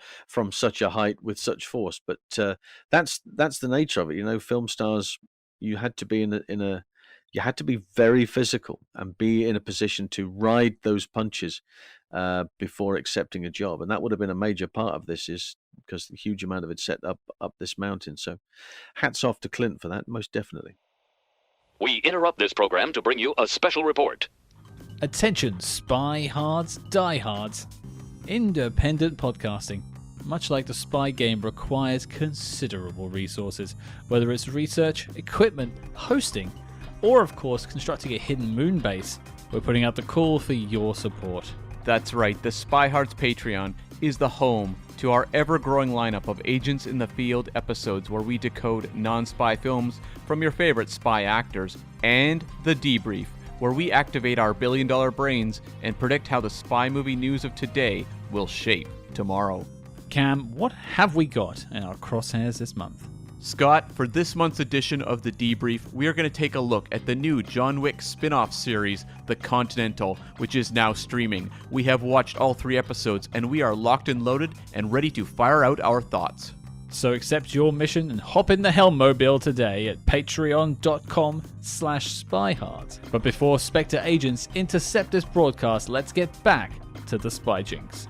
such a height with such force. But that's the nature of it. Film stars, you had to be you had to be very physical and be in a position to ride those punches before accepting a job. And that would have been a major part of this, is because the huge amount of it set up this mountain. So hats off to Clint for that, most definitely. We interrupt this program to bring you a special report. Attention, SpyHards, diehards. Independent podcasting, much like the spy game, requires considerable resources, whether it's research, equipment, hosting, or of course constructing a hidden moon base. We're putting out the call for your support. That's right, the SpyHards Patreon is the home to our ever-growing lineup of Agents in the Field episodes, where we decode non-spy films from your favorite spy actors, and The Debrief, where we activate our billion-dollar brains and predict how the spy movie news of today will shape tomorrow. Cam, what have we got in our crosshairs this month? Scott, for this month's edition of The Debrief, we are going to take a look at the new John Wick spin-off series, The Continental, which is now streaming. We have watched all 3 episodes, and we are locked and loaded and ready to fire out our thoughts. So accept your mission and hop in the Hellmobile today at patreon.com/spyhards. But before Spectre agents intercept this broadcast, let's get back to the Spy Jinx.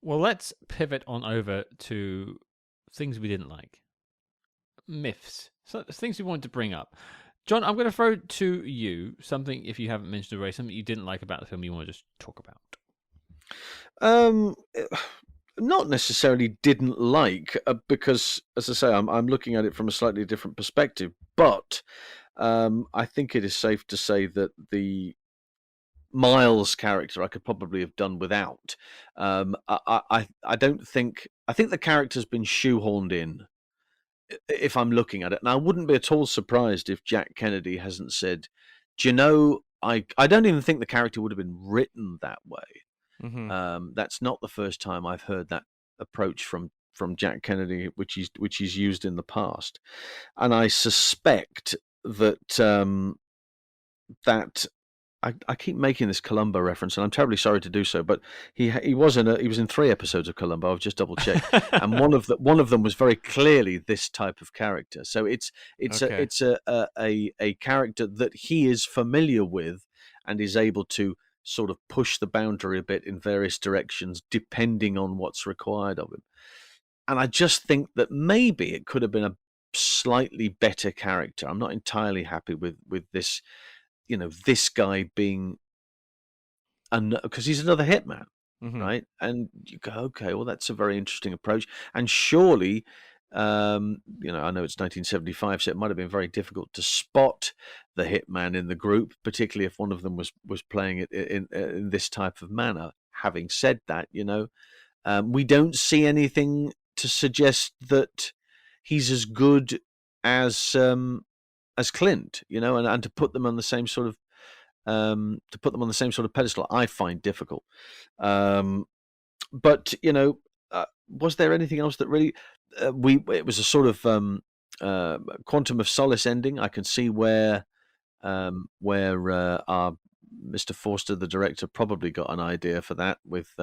Well, let's pivot on over to things we didn't like. Myths. So things we wanted to bring up. John, I'm going to throw to you something, if you haven't mentioned already, something you didn't like about the film you want to just talk about. Not necessarily didn't like, because, as I say, I'm looking at it from a slightly different perspective. But I think it is safe to say that the Miles character I could probably have done without. I don't think. I think the character's been shoehorned in, if I'm looking at it. And I wouldn't be at all surprised if Jack Kennedy hasn't said, "Do you know, I don't even think the character would have been written that way. Mm-hmm. That's not the first time I've heard that approach from Jack Kennedy, which he's used in the past, and I suspect that that I keep making this Columbo reference, and I'm terribly sorry to do so, but he was in 3 episodes of Columbo. I've just double checked, and one of them was very clearly this type of character. So it's Okay. a character that he is familiar with and is able to sort of push the boundary a bit in various directions depending on what's required of him. And I just think that maybe it could have been a slightly better character. I'm not entirely happy with this, this guy being because he's another hitman, Mm-hmm. right? And you go, okay, well, that's a very interesting approach. And surely, I know it's 1975, so it might have been very difficult to spot the hitman in the group, particularly if one of them was playing it in this type of manner. Having said that, we don't see anything to suggest that he's as good as Clint, and to put them on the same sort of pedestal, I find difficult. But was there anything else that really it was a sort of quantum of solace ending? I can see where our Mr. Forster, the director, probably got an idea for that with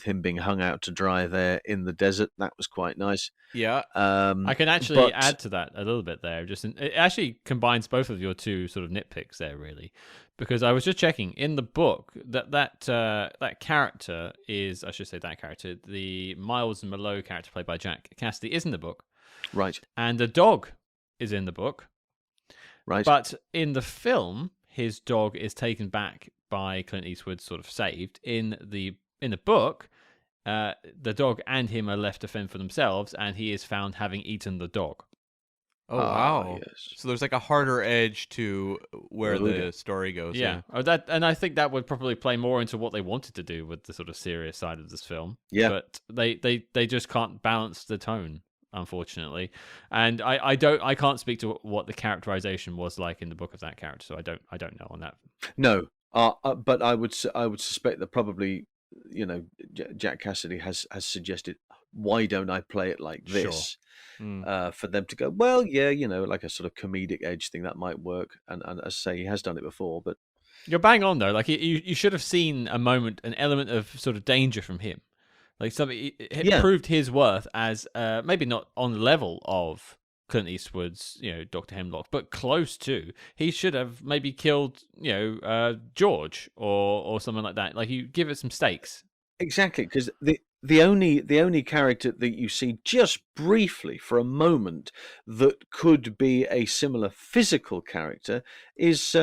him being hung out to dry there in the desert. That was quite nice. Yeah. I can actually add to that a little bit there. It actually combines both of your two sort of nitpicks there, really, because I was just checking in the book that character is, I should say, that character, the Miles Mallow character played by Jack Cassidy, is in the book, right, and the dog is in the book, right, but in the film, his dog is taken back by Clint Eastwood, sort of saved. In the book, the dog and him are left to fend for themselves, and he is found having eaten the dog. Oh, wow. Yes. So there's like a harder edge to where the story goes. Yeah. And I think that would probably play more into what they wanted to do with the sort of serious side of this film. Yeah. But they just can't balance the tone, unfortunately. And I can't speak to what the characterization was like in the book of that character, so I don't know on that. No. But I would suspect that probably, Jack Cassidy has suggested, why don't I play it like this? Sure. For them to go, well, yeah, like a sort of comedic edge thing that might work. And as I say, he has done it before, but you're bang on though. Like you should have seen an element of sort of danger from him. Like something it proved his worth as maybe not on the level of Clint Eastwood's, Dr. Hemlock, but close to. He should have maybe killed, George or something like that. Like you give it some stakes. Exactly, because the only character that you see just briefly for a moment that could be a similar physical character is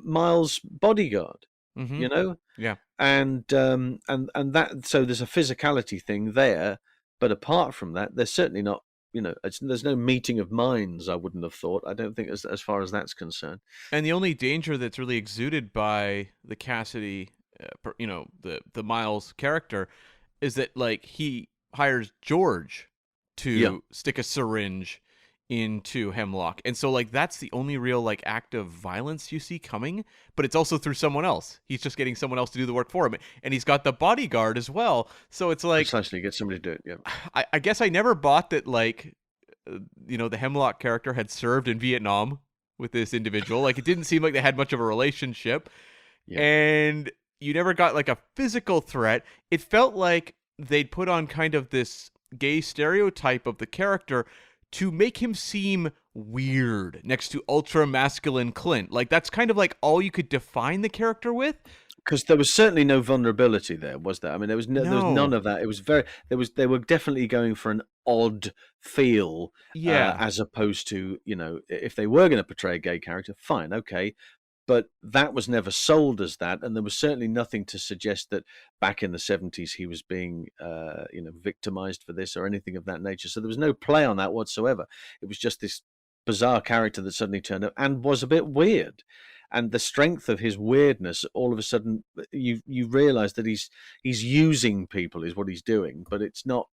Miles' bodyguard. Mm-hmm. Yeah. And that, so there's a physicality thing there, but apart from that, there's certainly not. There's no meeting of minds. I wouldn't have thought. I don't think as far as that's concerned. And the only danger that's really exuded by the Cassidy, the Miles character, is that like he hires George to stick a syringe into Hemlock, and so like that's the only real like act of violence you see coming, but it's also through someone else. He's just getting someone else to do the work for him, and he's got the bodyguard as well. So it's like precisely get somebody to do it. Yeah, I guess I never bought that like the Hemlock character had served in Vietnam with this individual. Like it didn't seem like they had much of a relationship, and you never got like a physical threat. It felt like they'd put on kind of this gay stereotype of the character to make him seem weird next to ultra masculine Clint. Like that's kind of like all you could define the character with. Because there was certainly no vulnerability there, was there? I mean, there was none of that. It was they were definitely going for an odd feel, as opposed to if they were going to portray a gay character, fine, okay. But that was never sold as that, and there was certainly nothing to suggest that back in the 70s he was being, victimized for this or anything of that nature. So there was no play on that whatsoever. It was just this bizarre character that suddenly turned up and was a bit weird. And the strength of his weirdness, all of a sudden, you realize that he's using people is what he's doing, but it's not.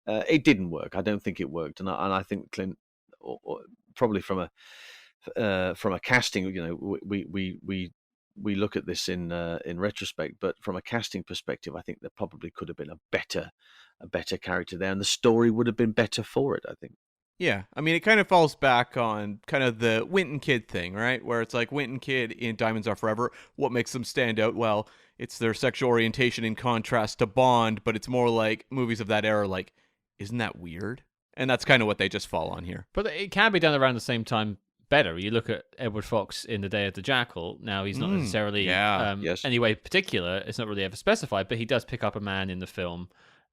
It didn't work. I don't think it worked, and I think Clint, probably from from a casting, we look at this in retrospect, but from a casting perspective, I think there probably could have been a better character there, and the story would have been better for it, I think. Yeah, I mean, it kind of falls back on kind of the Winton Kid thing, right? Where it's like Winton Kid in Diamonds Are Forever. What makes them stand out? Well, it's their sexual orientation in contrast to Bond, but it's more like movies of that era, like, isn't that weird? And that's kind of what they just fall on here. But it can be done around the same time better. You look at Edward Fox in The Day of the Jackal. Now, he's not necessarily Yes. any way particular. It's not really ever specified, but he does pick up a man in the film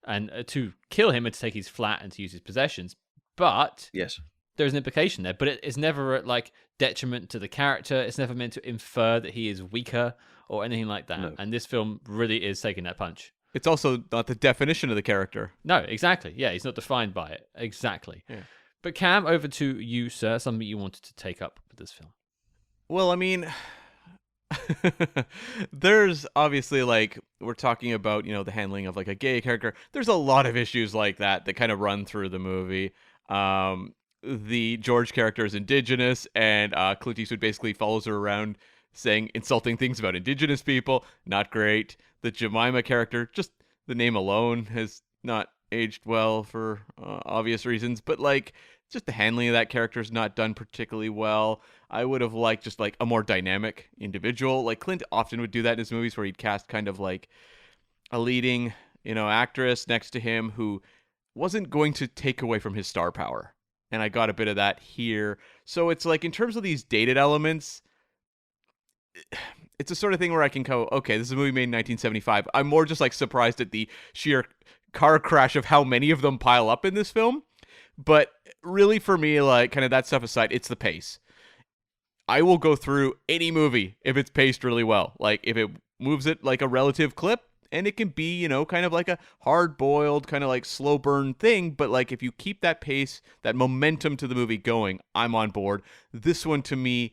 and to kill him and to take his flat and to use his possessions. But Yes. there's an implication there, but it's never at like detriment to the character. It's never meant to infer that he is weaker or anything like that. No. And this film really is taking that punch. It's also not the definition of the character. No, exactly. Yeah, he's not defined by it. Exactly. Yeah. But Cam, over to you, sir. Something you wanted to take up with this film. Well, I mean, there's obviously, like, we're talking about, the handling of like a gay character. There's a lot of issues like that kind of run through the movie. The George character is indigenous, and Clint Eastwood basically follows her around saying insulting things about indigenous people. Not great. The Jemima character, just the name alone has not aged well for obvious reasons, but like just the handling of that character is not done particularly well. I would have liked just like a more dynamic individual. Like Clint often would do that in his movies, where he'd cast kind of like a leading, actress next to him who wasn't going to take away from his star power. And I got a bit of that here. So it's like, in terms of these dated elements, it's a sort of thing where I can go, okay, this is a movie made in 1975. I'm more just like surprised at the sheer car crash of how many of them pile up in this film. But really, for me, like, kind of that stuff aside, it's the pace. I will go through any movie if it's paced really well. Like, if it moves it like a relative clip, and it can be, kind of like a hard-boiled, kind of like slow burn thing. But like, if you keep that pace, that momentum to the movie going, I'm on board. This one, to me,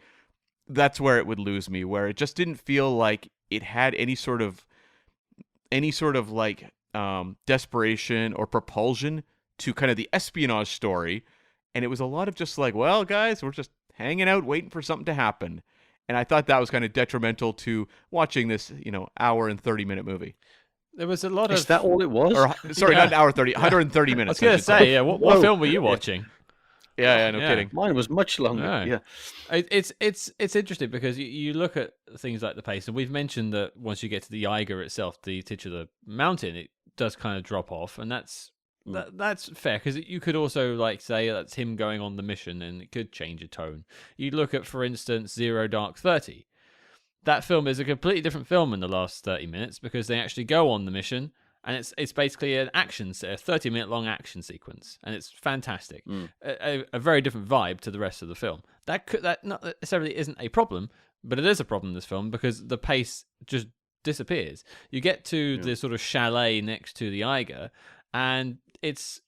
that's where it would lose me, where it just didn't feel like it had any sort of like desperation or propulsion to kind of the espionage story. And it was a lot of just like, well, guys, we're just hanging out waiting for something to happen. And I thought that was kind of detrimental to watching this, hour and 30-minute movie. There was a lot of... Is that all it was? Or, sorry, not an hour 30, 130 minutes. I was going to say, yeah, what film were you watching? Yeah, no kidding. Mine was much longer. No. Yeah. It's interesting because you look at things like the pace, and we've mentioned that once you get to the Eiger itself, the titular mountain, it does kind of drop off, and that's fair, because you could also like say that's him going on the mission, and it could change a tone. You look at, for instance, Zero Dark 30. That film is a completely different film in the last 30 minutes because they actually go on the mission, and it's basically an action, a 30-minute long action sequence, and it's fantastic. A very different vibe to the rest of the film. That not necessarily isn't a problem, but it is a problem in this film because the pace just disappears. You get to the sort of chalet next to the Eiger, and it's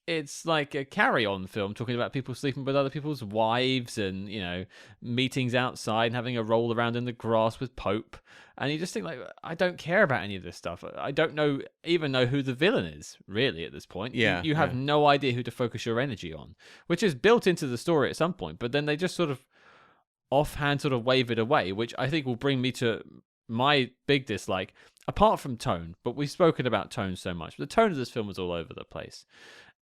like a carry-on film talking about people sleeping with other people's wives and, meetings outside and having a roll around in the grass with Pope. And you just think, like, I don't care about any of this stuff. I don't even know who the villain is, really, at this point. Yeah. You have no idea who to focus your energy on, which is built into the story at some point. But then they just sort of offhand sort of wave it away, which I think will bring me to my big dislike, apart from tone, but we've spoken about tone so much. The tone of this film was all over the place.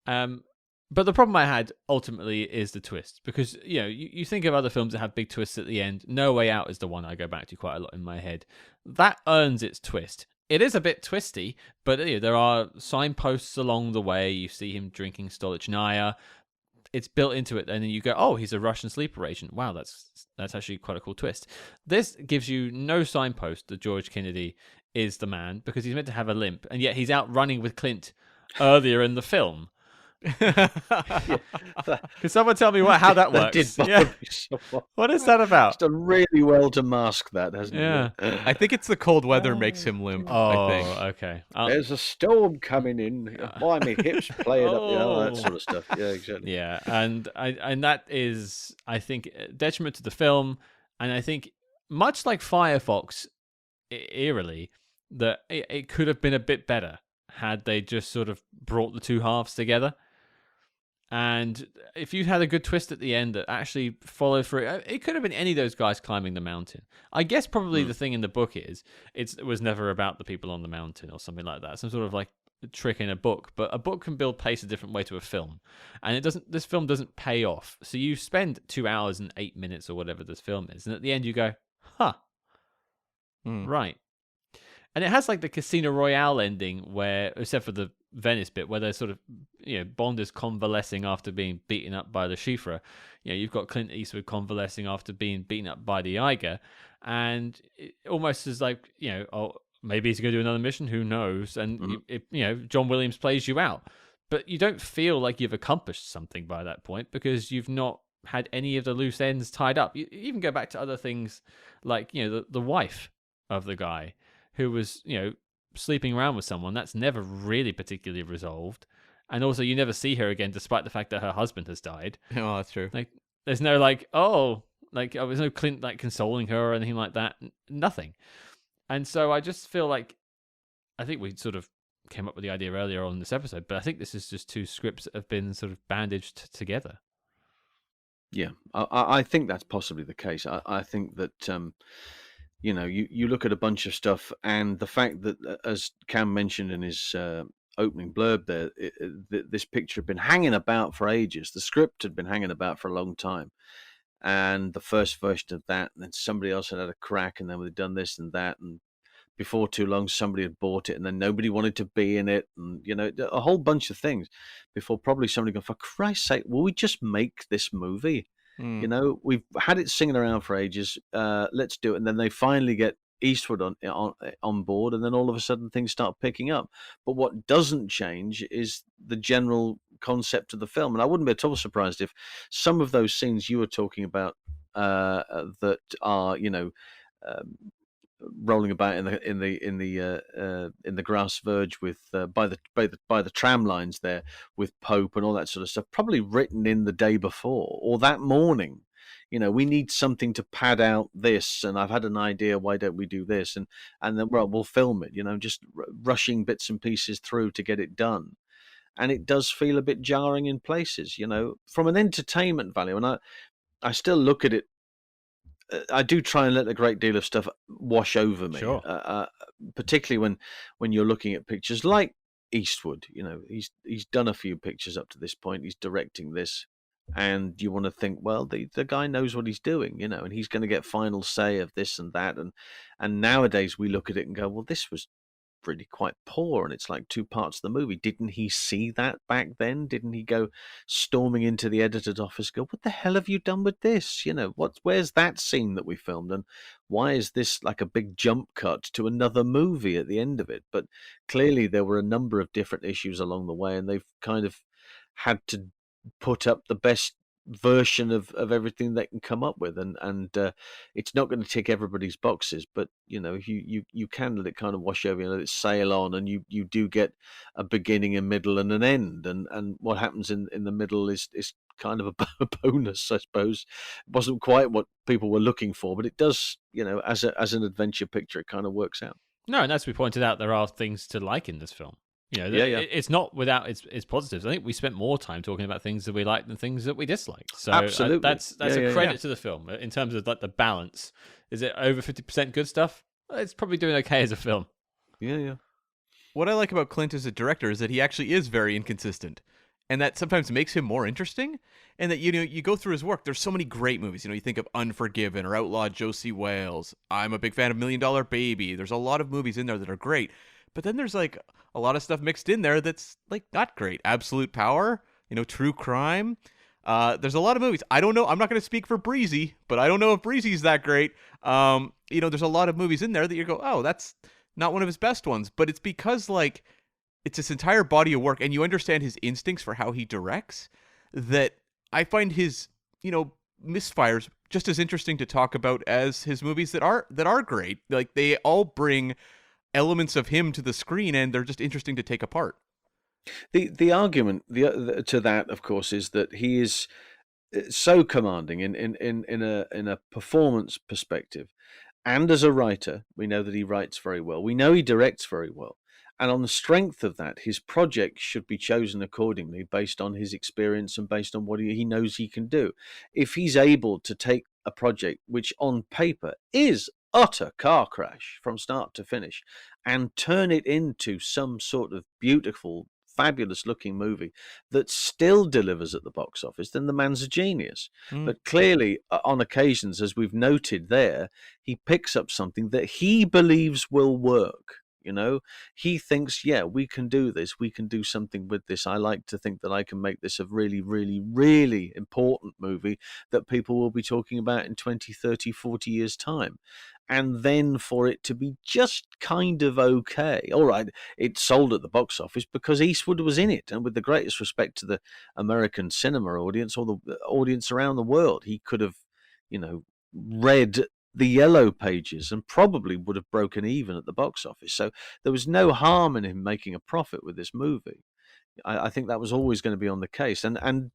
But the problem I had ultimately is the twist, because you think of other films that have big twists at the end. No Way Out is the one I go back to quite a lot in my head. That earns its twist. It is a bit twisty, but there are signposts along the way. You see him drinking Stolichnaya. It's built into it, and then you go, oh, he's a Russian sleeper agent. Wow, that's actually quite a cool twist. This gives you no signpost that George Kennedy is the man, because he's meant to have a limp, and yet he's out running with Clint earlier in the film. Can someone tell me how that works? Did bother me so much. What is that about? It's done really well to mask that, hasn't it? I think it's the cold weather makes him limp. Oh, I think. okay. There's a storm coming in. Why my hips playing up? That sort of stuff. Yeah, exactly. Yeah, and that is, I think, a detriment to the film, and I think much like Firefox, eerily, that it could have been a bit better had they just sort of brought the two halves together. And if you had a good twist at the end that actually followed through, it could have been any of those guys climbing the mountain. I guess probably the thing in the book is it was never about the people on the mountain or something like that. Some sort of like trick in a book, but a book can build pace a different way to a film, and it doesn't. This film doesn't pay off. So you spend 2 hours and 8 minutes or whatever this film is, and at the end you go, "Huh, right." And it has like the Casino Royale ending where, except for the Venice bit, where they're sort of, Bond is convalescing after being beaten up by the Chiffre. You've got Clint Eastwood convalescing after being beaten up by the Eiger, and it almost is like, oh, maybe he's going to do another mission. Who knows? And John Williams plays you out, but you don't feel like you've accomplished something by that point because you've not had any of the loose ends tied up. You even go back to other things like the wife of the guy who was sleeping around with someone. That's never really particularly resolved, and also you never see her again despite the fact that her husband has died. Oh, that's true. Like there's no there's no Clint like consoling her or anything like that. Nothing. And so I just feel like, I think we sort of came up with the idea earlier on in this episode, but I think this is just two scripts that have been sort of bandaged together. Yeah, I think that's possibly the case. I think that you look at a bunch of stuff, and the fact that, as Cam mentioned in his opening blurb there, this picture had been hanging about for ages. The script had been hanging about for a long time. And the first version of that, and then somebody else had a crack, and then they'd done this and that, and before too long somebody had bought it, and then nobody wanted to be in it, and a whole bunch of things before probably somebody go, for Christ's sake, will we just make this movie? We've had it singing around for ages. Let's do it. And then they finally get Eastwood on board, and then all of a sudden things start picking up. But what doesn't change is the general concept of the film. And I wouldn't be at all surprised if some of those scenes you were talking about that are rolling about in the grass verge with by the tram lines there with Pope and all that sort of stuff, probably written in the day before or that morning. We need something to pad out this, and I've had an idea. Why don't we do this? And then we'll film it. Just rushing bits and pieces through to get it done. And it does feel a bit jarring in places, from an entertainment value. And I still look at it. I do try and let a great deal of stuff wash over me, Sure. Particularly when you're looking at pictures like Eastwood. He's done a few pictures up to this point. He's directing this, and you want to think, well, the guy knows what he's doing, and he's going to get final say of this and that. And nowadays we look at it and go, well, this was really quite poor, and it's like two parts of the movie. Didn't he see that back then? Didn't he go storming into the editor's office, go, what the hell have you done with this? Where's that scene that we filmed, and why is this like a big jump cut to another movie at the end of it? But clearly there were a number of different issues along the way, and they've kind of had to put up the best version of everything they can come up with, and it's not going to tick everybody's boxes, but you can let it kind of wash over, let it sail on, and you do get a beginning, a middle, and an end, and what happens in the middle is kind of a bonus, I suppose. It wasn't quite what people were looking for, but it does, as an adventure picture, it kind of works out. No, and as we pointed out, there are things to like in this film. It's not without its positives. I think we spent more time talking about things that we liked than things that we disliked. So absolutely, that's a credit to the film in terms of like the balance. Is it over 50% good stuff? It's probably doing okay as a film. Yeah. What I like about Clint as a director is that he actually is very inconsistent, and that sometimes makes him more interesting. And that you go through his work, there's so many great movies. You think of Unforgiven or Outlaw Josie Wales. I'm a big fan of $1 Million Baby. There's a lot of movies in there that are great. But then there's like a lot of stuff mixed in there that's like not great. Absolute Power, True Crime. There's a lot of movies. I don't know. I'm not going to speak for Breezy, but I don't know if Breezy's that great. There's a lot of movies in there that you go, oh, that's not one of his best ones. But it's because like it's this entire body of work, and you understand his instincts for how he directs, that I find his misfires just as interesting to talk about as his movies that are great. Like they all bring elements of him to the screen, and they're just interesting to take apart. The argument to that, of course, is that he is so commanding in a performance perspective, and as a writer, we know that he writes very well. We know he directs very well, And on the strength of that, his project should be chosen accordingly based on his experience and based on what he knows he can do. If he's able to take a project which on paper is utter car crash from start to finish and turn it into some sort of beautiful, fabulous looking movie that still delivers at the box office, then the man's a genius. But clearly, on occasions, as we've noted there, he picks up something that he believes will work. He thinks, yeah, we can do this. We can do something with this. I like to think that I can make this a really, really, really important movie that people will be talking about in 20, 30, 40 years' time. And then for it to be just kind of okay. All right, it sold at the box office because Eastwood was in it. And with the greatest respect to the American cinema audience or the audience around the world, he could have, read the yellow pages and probably would have broken even at the box office. So there was no harm in him making a profit with this movie. I think that was always going to be on the case. And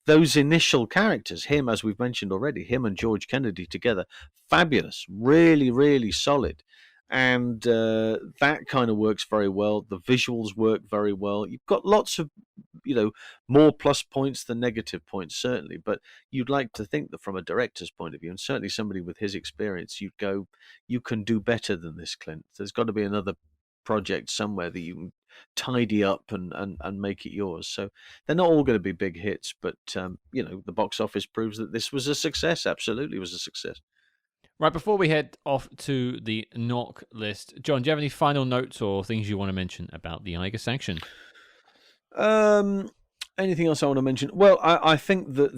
those initial characters, him, as we've mentioned already, him and George Kennedy together, fabulous, really, really solid. And that kind of works very well. The visuals work very well. You've got lots of, more plus points than negative points, certainly. But you'd like to think that from a director's point of view, and certainly somebody with his experience, you'd go, you can do better than this, Clint. There's got to be another project somewhere that you can tidy up and make it yours. So they're not all going to be big hits, but the box office proves that this was a success. Absolutely was a success. Right, before we head off to the knock list, John, do you have any final notes or things you want to mention about the Eiger Sanction? Anything else I want to mention? Well, I think that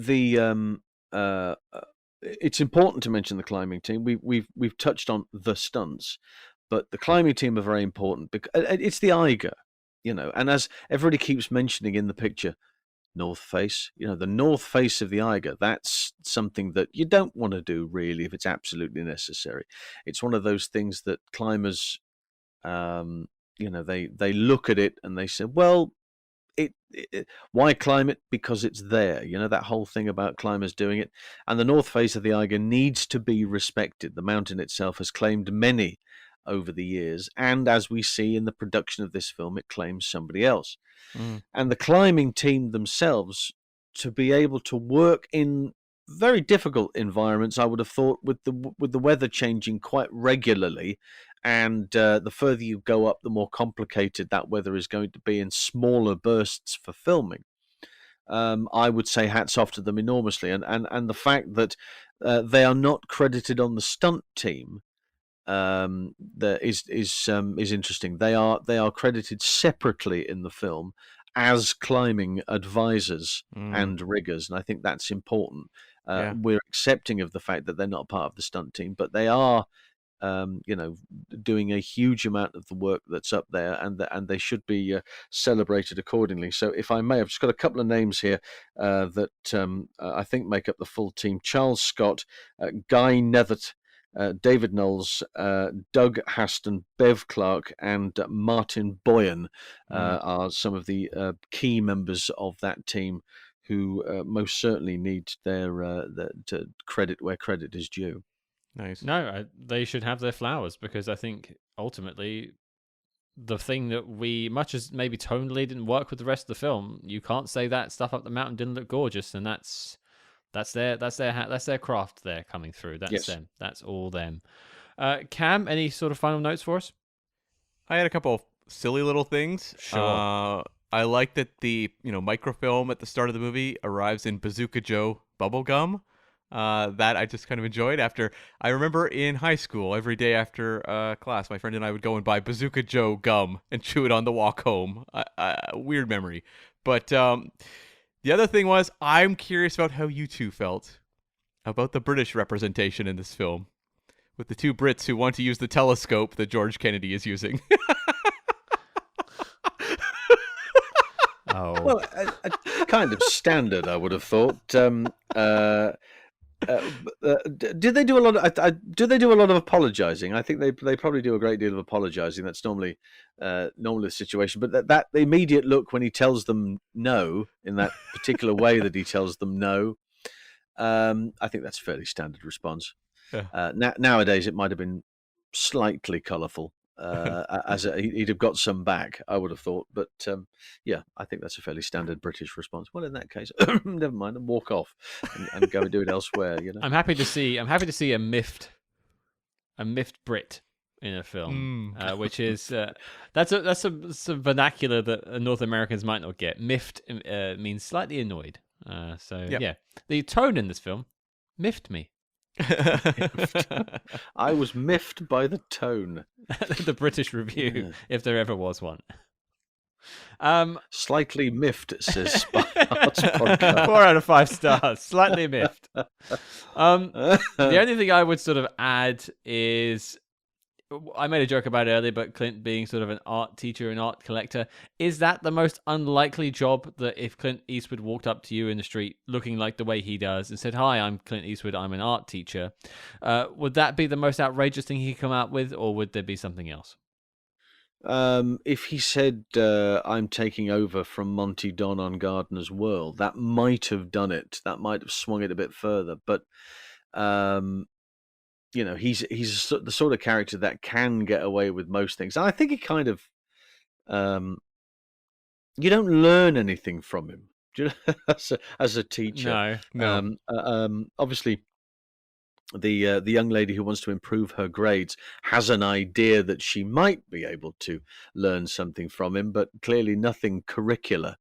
it's important to mention the climbing team. We've touched on the stunts, but the climbing team are very important because it's the Eiger, and as everybody keeps mentioning in the picture, north face, the north face of the Eiger, that's something that you don't want to do really if it's absolutely necessary. It's one of those things that climbers, they look at it and they say, well, why climb it? Because it's there. That whole thing about climbers doing it. And the north face of the Eiger needs to be respected. The mountain itself has claimed many over the years, and as we see in the production of this film, it claims somebody else. And the climbing team themselves, to be able to work in very difficult environments, I would have thought, with the weather changing quite regularly, and the further you go up, the more complicated that weather is going to be in smaller bursts for filming. I would say hats off to them enormously, and the fact that they are not credited on the stunt team that is interesting. They are credited separately in the film as climbing advisors and riggers, and I think that's important. We're accepting of the fact that they're not part of the stunt team, but they are, doing a huge amount of the work that's up there, and they should be celebrated accordingly. So, if I may, I've just got a couple of names here that I think make up the full team: Charles Scott, Guy Nethert, David Knowles, Doug Haston, Bev Clark, and Martin Boyan are some of the key members of that team who most certainly need their to credit where credit is due. Nice. No, they should have their flowers, because I think ultimately the thing that much as maybe tonally didn't work with the rest of the film, you can't say that stuff up the mountain didn't look gorgeous, and that's their craft there coming through. That's them. That's all them. Cam, any sort of final notes for us? I had a couple of silly little things. Sure. I like that the microfilm at the start of the movie arrives in Bazooka Joe bubblegum. That I just kind of enjoyed. I remember in high school, every day after class, my friend and I would go and buy Bazooka Joe gum and chew it on the walk home. Weird memory. But the other thing was, I'm curious about how you two felt about the British representation in this film, with the two Brits who want to use the telescope that George Kennedy is using. Oh, Well, a kind of standard, I would have thought. Did they do a lot of? Do they do a lot of apologizing? I think they probably do a great deal of apologizing. That's normally the situation. But that the immediate look when he tells them no in that particular way that he tells them no, I think that's a fairly standard response. Yeah. Nowadays, it might have been slightly colourful. he'd have got some back, I would have thought. But yeah, I think that's a fairly standard British response. Well, in that case, never mind, and walk off and go and do it elsewhere. I'm happy to see a miffed Brit in a film, which is that's some vernacular that North Americans might not get. Miffed means slightly annoyed. Yeah, the tone in this film miffed me. I was miffed by the tone. The British review, if there ever was one. Slightly miffed, it says SpyHards podcast. 4 out of 5 stars. Slightly miffed. The only thing I would sort of add is, I made a joke about it earlier, but Clint being sort of an art teacher and art collector, is that the most unlikely job? That if Clint Eastwood walked up to you in the street looking like the way he does and said, "Hi, I'm Clint Eastwood, I'm an art teacher," would that be the most outrageous thing he could come out with, or would there be something else? If he said, "I'm taking over from Monty Don on Gardener's World," that might have done it. That might have swung it a bit further. But he's the sort of character that can get away with most things. And I think he kind of, you don't learn anything from him, do you know, as a teacher. No. Obviously, the young lady who wants to improve her grades has an idea that she might be able to learn something from him, but clearly nothing curricular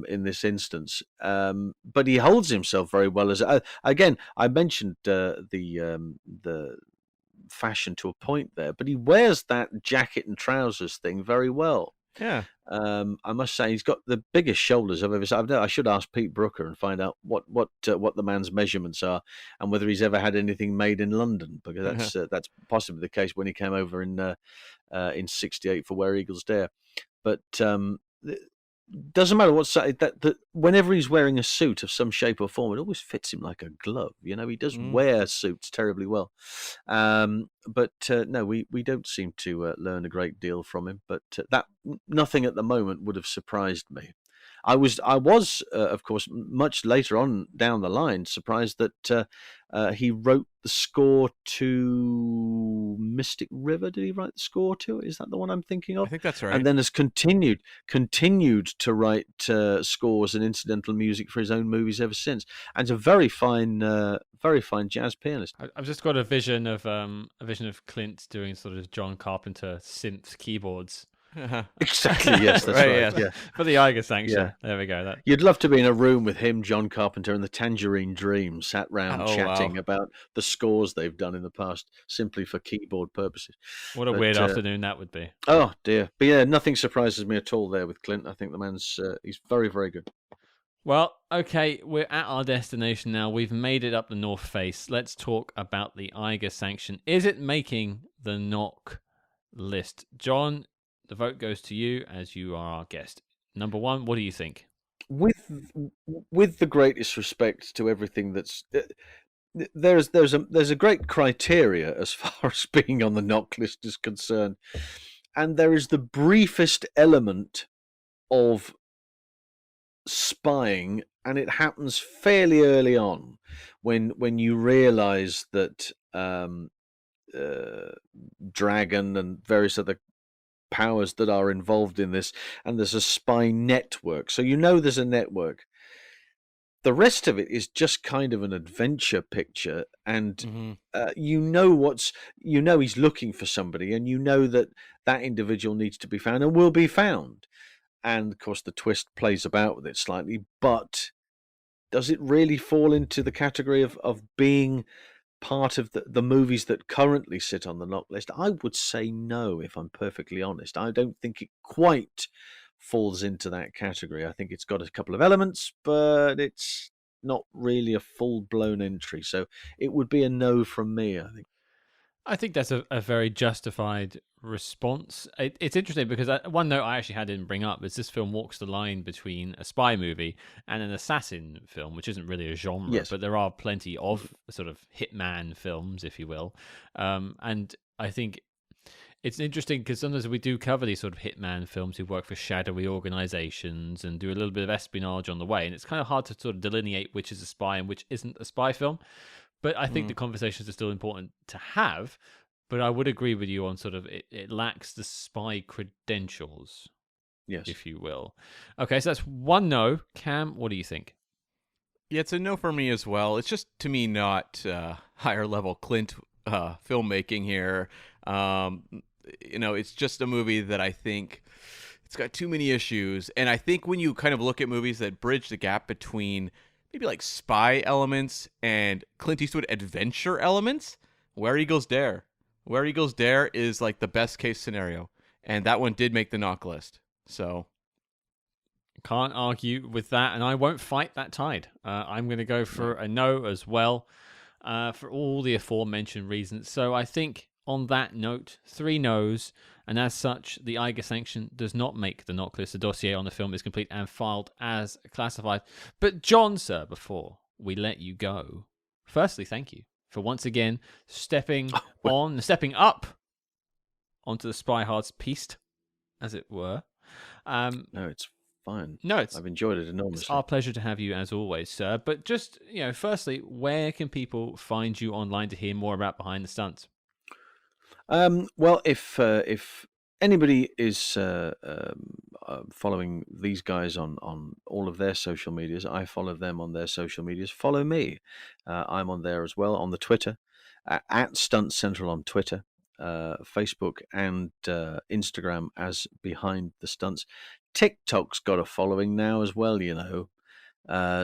in this instance. But he holds himself very well. As again, I mentioned the fashion to a point there, but he wears that jacket and trousers thing very well. Yeah. I must say he's got the biggest shoulders I've ever seen. I should ask Pete Brooker and find out what the man's measurements are and whether he's ever had anything made in London, because that's possibly the case when he came over in '68 for Where Eagles Dare. But doesn't matter what side, that whenever he's wearing a suit of some shape or form, it always fits him like a glove. He does wear suits terribly well. But no, we don't seem to learn a great deal from him. But that nothing at the moment would have surprised me. I was, of course, much later on down the line, surprised that he wrote the score to Mystic River. Did he write the score to it? Is that the one I'm thinking of? I think that's right. And then has continued to write scores and incidental music for his own movies ever since. And he's a very fine jazz pianist. I've just got a vision of Clint doing sort of John Carpenter synth keyboards. Exactly, yes, that's right. Yeah. For the Eiger Sanction. Yeah. There we go. You'd love to be in a room with him, John Carpenter, and the Tangerine Dream, sat round chatting about the scores they've done in the past, simply for keyboard purposes. What a weird afternoon that would be. Oh dear, but yeah, nothing surprises me at all there with Clint. I think the man's he's very, very good. Well, okay, we're at our destination now. We've made it up the North Face. Let's talk about the Eiger Sanction. Is it making the knock list? John, the vote goes to you as you are our guest. Number 1, what do you think? With the greatest respect to everything that's there's a great criteria as far as being on the knock list is concerned, and there is the briefest element of spying, and it happens fairly early on when you realize that Dragon and various other powers that are involved in this, and there's a spy network, so there's a network. The rest of it is just kind of an adventure picture, and he's looking for somebody, and that individual needs to be found and will be found. And of course the twist plays about with it slightly, but does it really fall into the category of being part of the movies that currently sit on the knock list? I would say no, if I'm perfectly honest. I don't think it quite falls into that category. I think it's got a couple of elements, but it's not really a full-blown entry. So it would be a no from me, I think. I think that's a very justified response. It's interesting because one note I actually didn't bring up is this film walks the line between a spy movie and an assassin film, which isn't really a genre, yes, but there are plenty of sort of hitman films, if you will. And I think it's interesting because sometimes we do cover these sort of hitman films who work for shadowy organizations and do a little bit of espionage on the way, and it's kind of hard to sort of delineate which is a spy and which isn't a spy film. But I think the conversations are still important to have. But I would agree with you on sort of it lacks the spy credentials, Yes. if you will. Okay, so that's one no. Cam, what do you think? Yeah, it's a no for me as well. It's just, to me, not higher level Clint filmmaking here. It's just a movie that I think it's got too many issues. And I think when you kind of look at movies that bridge the gap between maybe like spy elements and Clint Eastwood adventure elements, Where Eagles Dare. Where Eagles Dare is like the best case scenario. And that one did make the knock list. So can't argue with that, and I won't fight that tide. I'm going to go for a no as well, for all the aforementioned reasons. So I think on that note, 3 no's, and as such, the Eiger Sanction does not make the knock list. The dossier on the film is complete and filed as classified. But John, sir, before we let you go, firstly, thank you for once again stepping up onto the SpyHards piste, as it were. No, it's fine. No, I've enjoyed it enormously. It's our pleasure to have you as always, sir. But just, firstly, where can people find you online to hear more about Behind the Stunts? Well, if anybody is following these guys on all of their social medias, I follow them on their social medias. Follow me. I'm on there as well on the Twitter, at Stunt Central on Twitter, Facebook and Instagram as Behind the Stunts. TikTok's got a following now as well,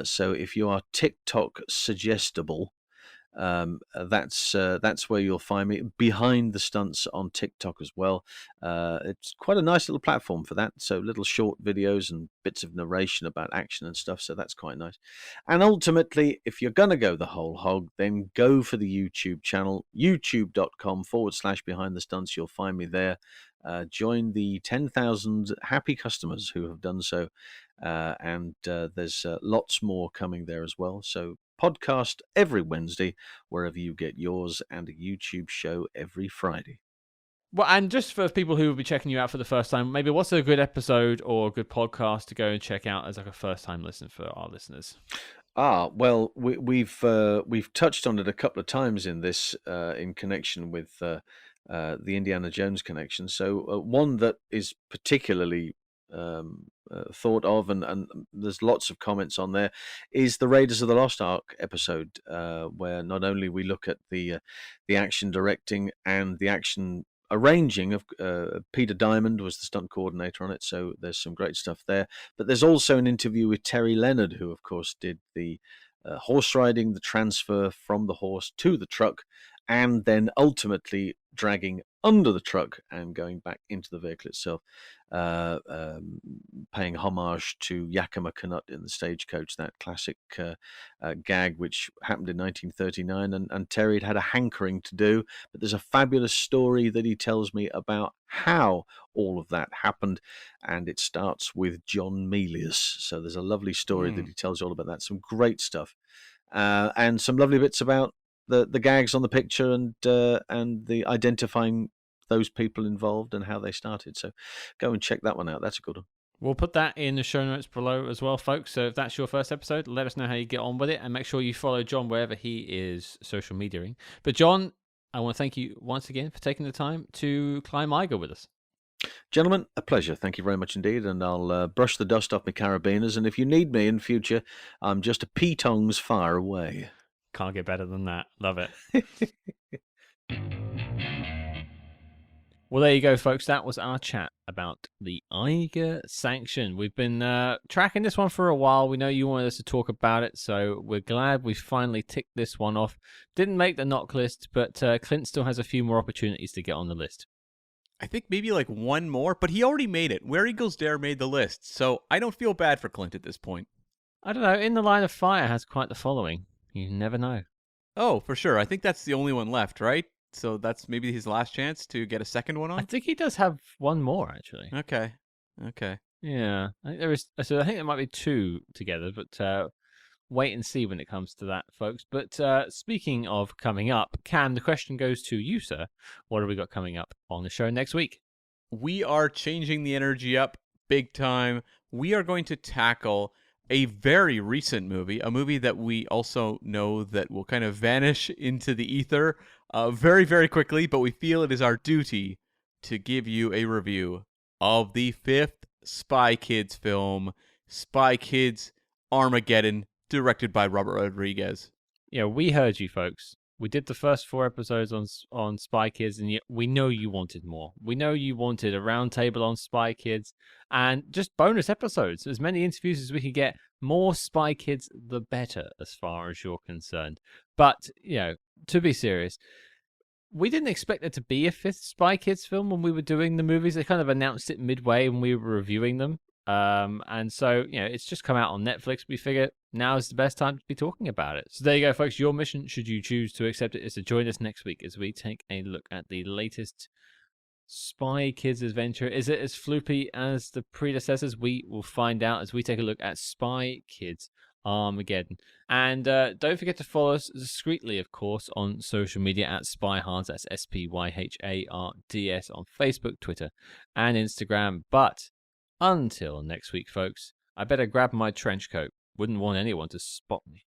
so if you are TikTok suggestible, that's where you'll find me. Behind the Stunts on TikTok as well. It's quite a nice little platform for that. So little short videos and bits of narration about action and stuff. So that's quite nice. And ultimately, if you're going to go the whole hog, then go for the YouTube channel, youtube.com/Behind the Stunts. You'll find me there. Join the 10,000 happy customers who have done so. And there's lots more coming there as well. So podcast every Wednesday, wherever you get yours, and a YouTube show every Friday. Well, and just for people who will be checking you out for the first time, maybe what's a good episode or a good podcast to go and check out as like a first-time listen for our listeners? Well, we've touched on it a couple of times in this, in connection with the Indiana Jones connection. So one that is particularly thought of, and there's lots of comments on there, is the Raiders of the Lost Ark episode, where not only we look at the action directing and the action arranging of Peter Diamond was the stunt coordinator on it, so there's some great stuff there, but there's also an interview with Terry Leonard, who of course did the horse riding, the transfer from the horse to the truck, and then ultimately dragging under the truck and going back into the vehicle itself, paying homage to Yakima Canutt in the Stagecoach, that classic gag which happened in 1939, and Terry had a hankering to do, but there's a fabulous story that he tells me about how all of that happened, and it starts with John Milius. So there's a lovely story that he tells you all about that, some great stuff, and some lovely bits about the gags on the picture, and the identifying those people involved and how they started. So go and check that one out. That's a good one. We'll put that in the show notes below as well, folks. So if that's your first episode, let us know how you get on with it, and make sure you follow John wherever he is social mediaing. But John, I want to thank you once again for taking the time to climb Eiger with us. Gentlemen, a pleasure. Thank you very much indeed. And I'll brush the dust off my carabiners. And if you need me in future, I'm just a pea-tongs far away. Can't get better than that. Love it. Well, there you go, folks. That was our chat about the Eiger Sanction. We've been tracking this one for a while. We know you wanted us to talk about it, so we're glad we finally ticked this one off. Didn't make the knock list, but Clint still has a few more opportunities to get on the list. I think maybe like one more, but he already made it. Where Eagles Dare made the list, so I don't feel bad for Clint at this point. I don't know. In the Line of Fire has quite the following. You never know. Oh, for sure. I think that's the only one left, right? So that's maybe his last chance to get a second one on? I think he does have one more, actually. Okay. Yeah. I think there is. So I think there might be 2 together, but wait and see when it comes to that, folks. But speaking of coming up, Cam, the question goes to you, sir. What have we got coming up on the show next week? We are changing the energy up big time. We are going to tackle a very recent movie, a movie that we also know that will kind of vanish into the ether very, very quickly, but we feel it is our duty to give you a review of the 5th Spy Kids film, Spy Kids Armageddon, directed by Robert Rodriguez. Yeah, we heard you, folks. We did the first 4 episodes on Spy Kids, and we know you wanted more. We know you wanted a roundtable on Spy Kids, and just bonus episodes. As many interviews as we could get. More Spy Kids, the better, as far as you're concerned. But, to be serious, we didn't expect there to be a 5th Spy Kids film when we were doing the movies. They kind of announced it midway when we were reviewing them. And so, it's just come out on Netflix. We figure now is the best time to be talking about it. So there you go, folks. Your mission, should you choose to accept it, is to join us next week as we take a look at the latest Spy Kids adventure. Is it as floopy as the predecessors? We will find out as we take a look at Spy Kids Armageddon. And don't forget to follow us discreetly, of course, on social media at SpyHards. That's SpyHards on Facebook, Twitter, and Instagram. But until next week, folks, I better grab my trench coat. Wouldn't want anyone to spot me.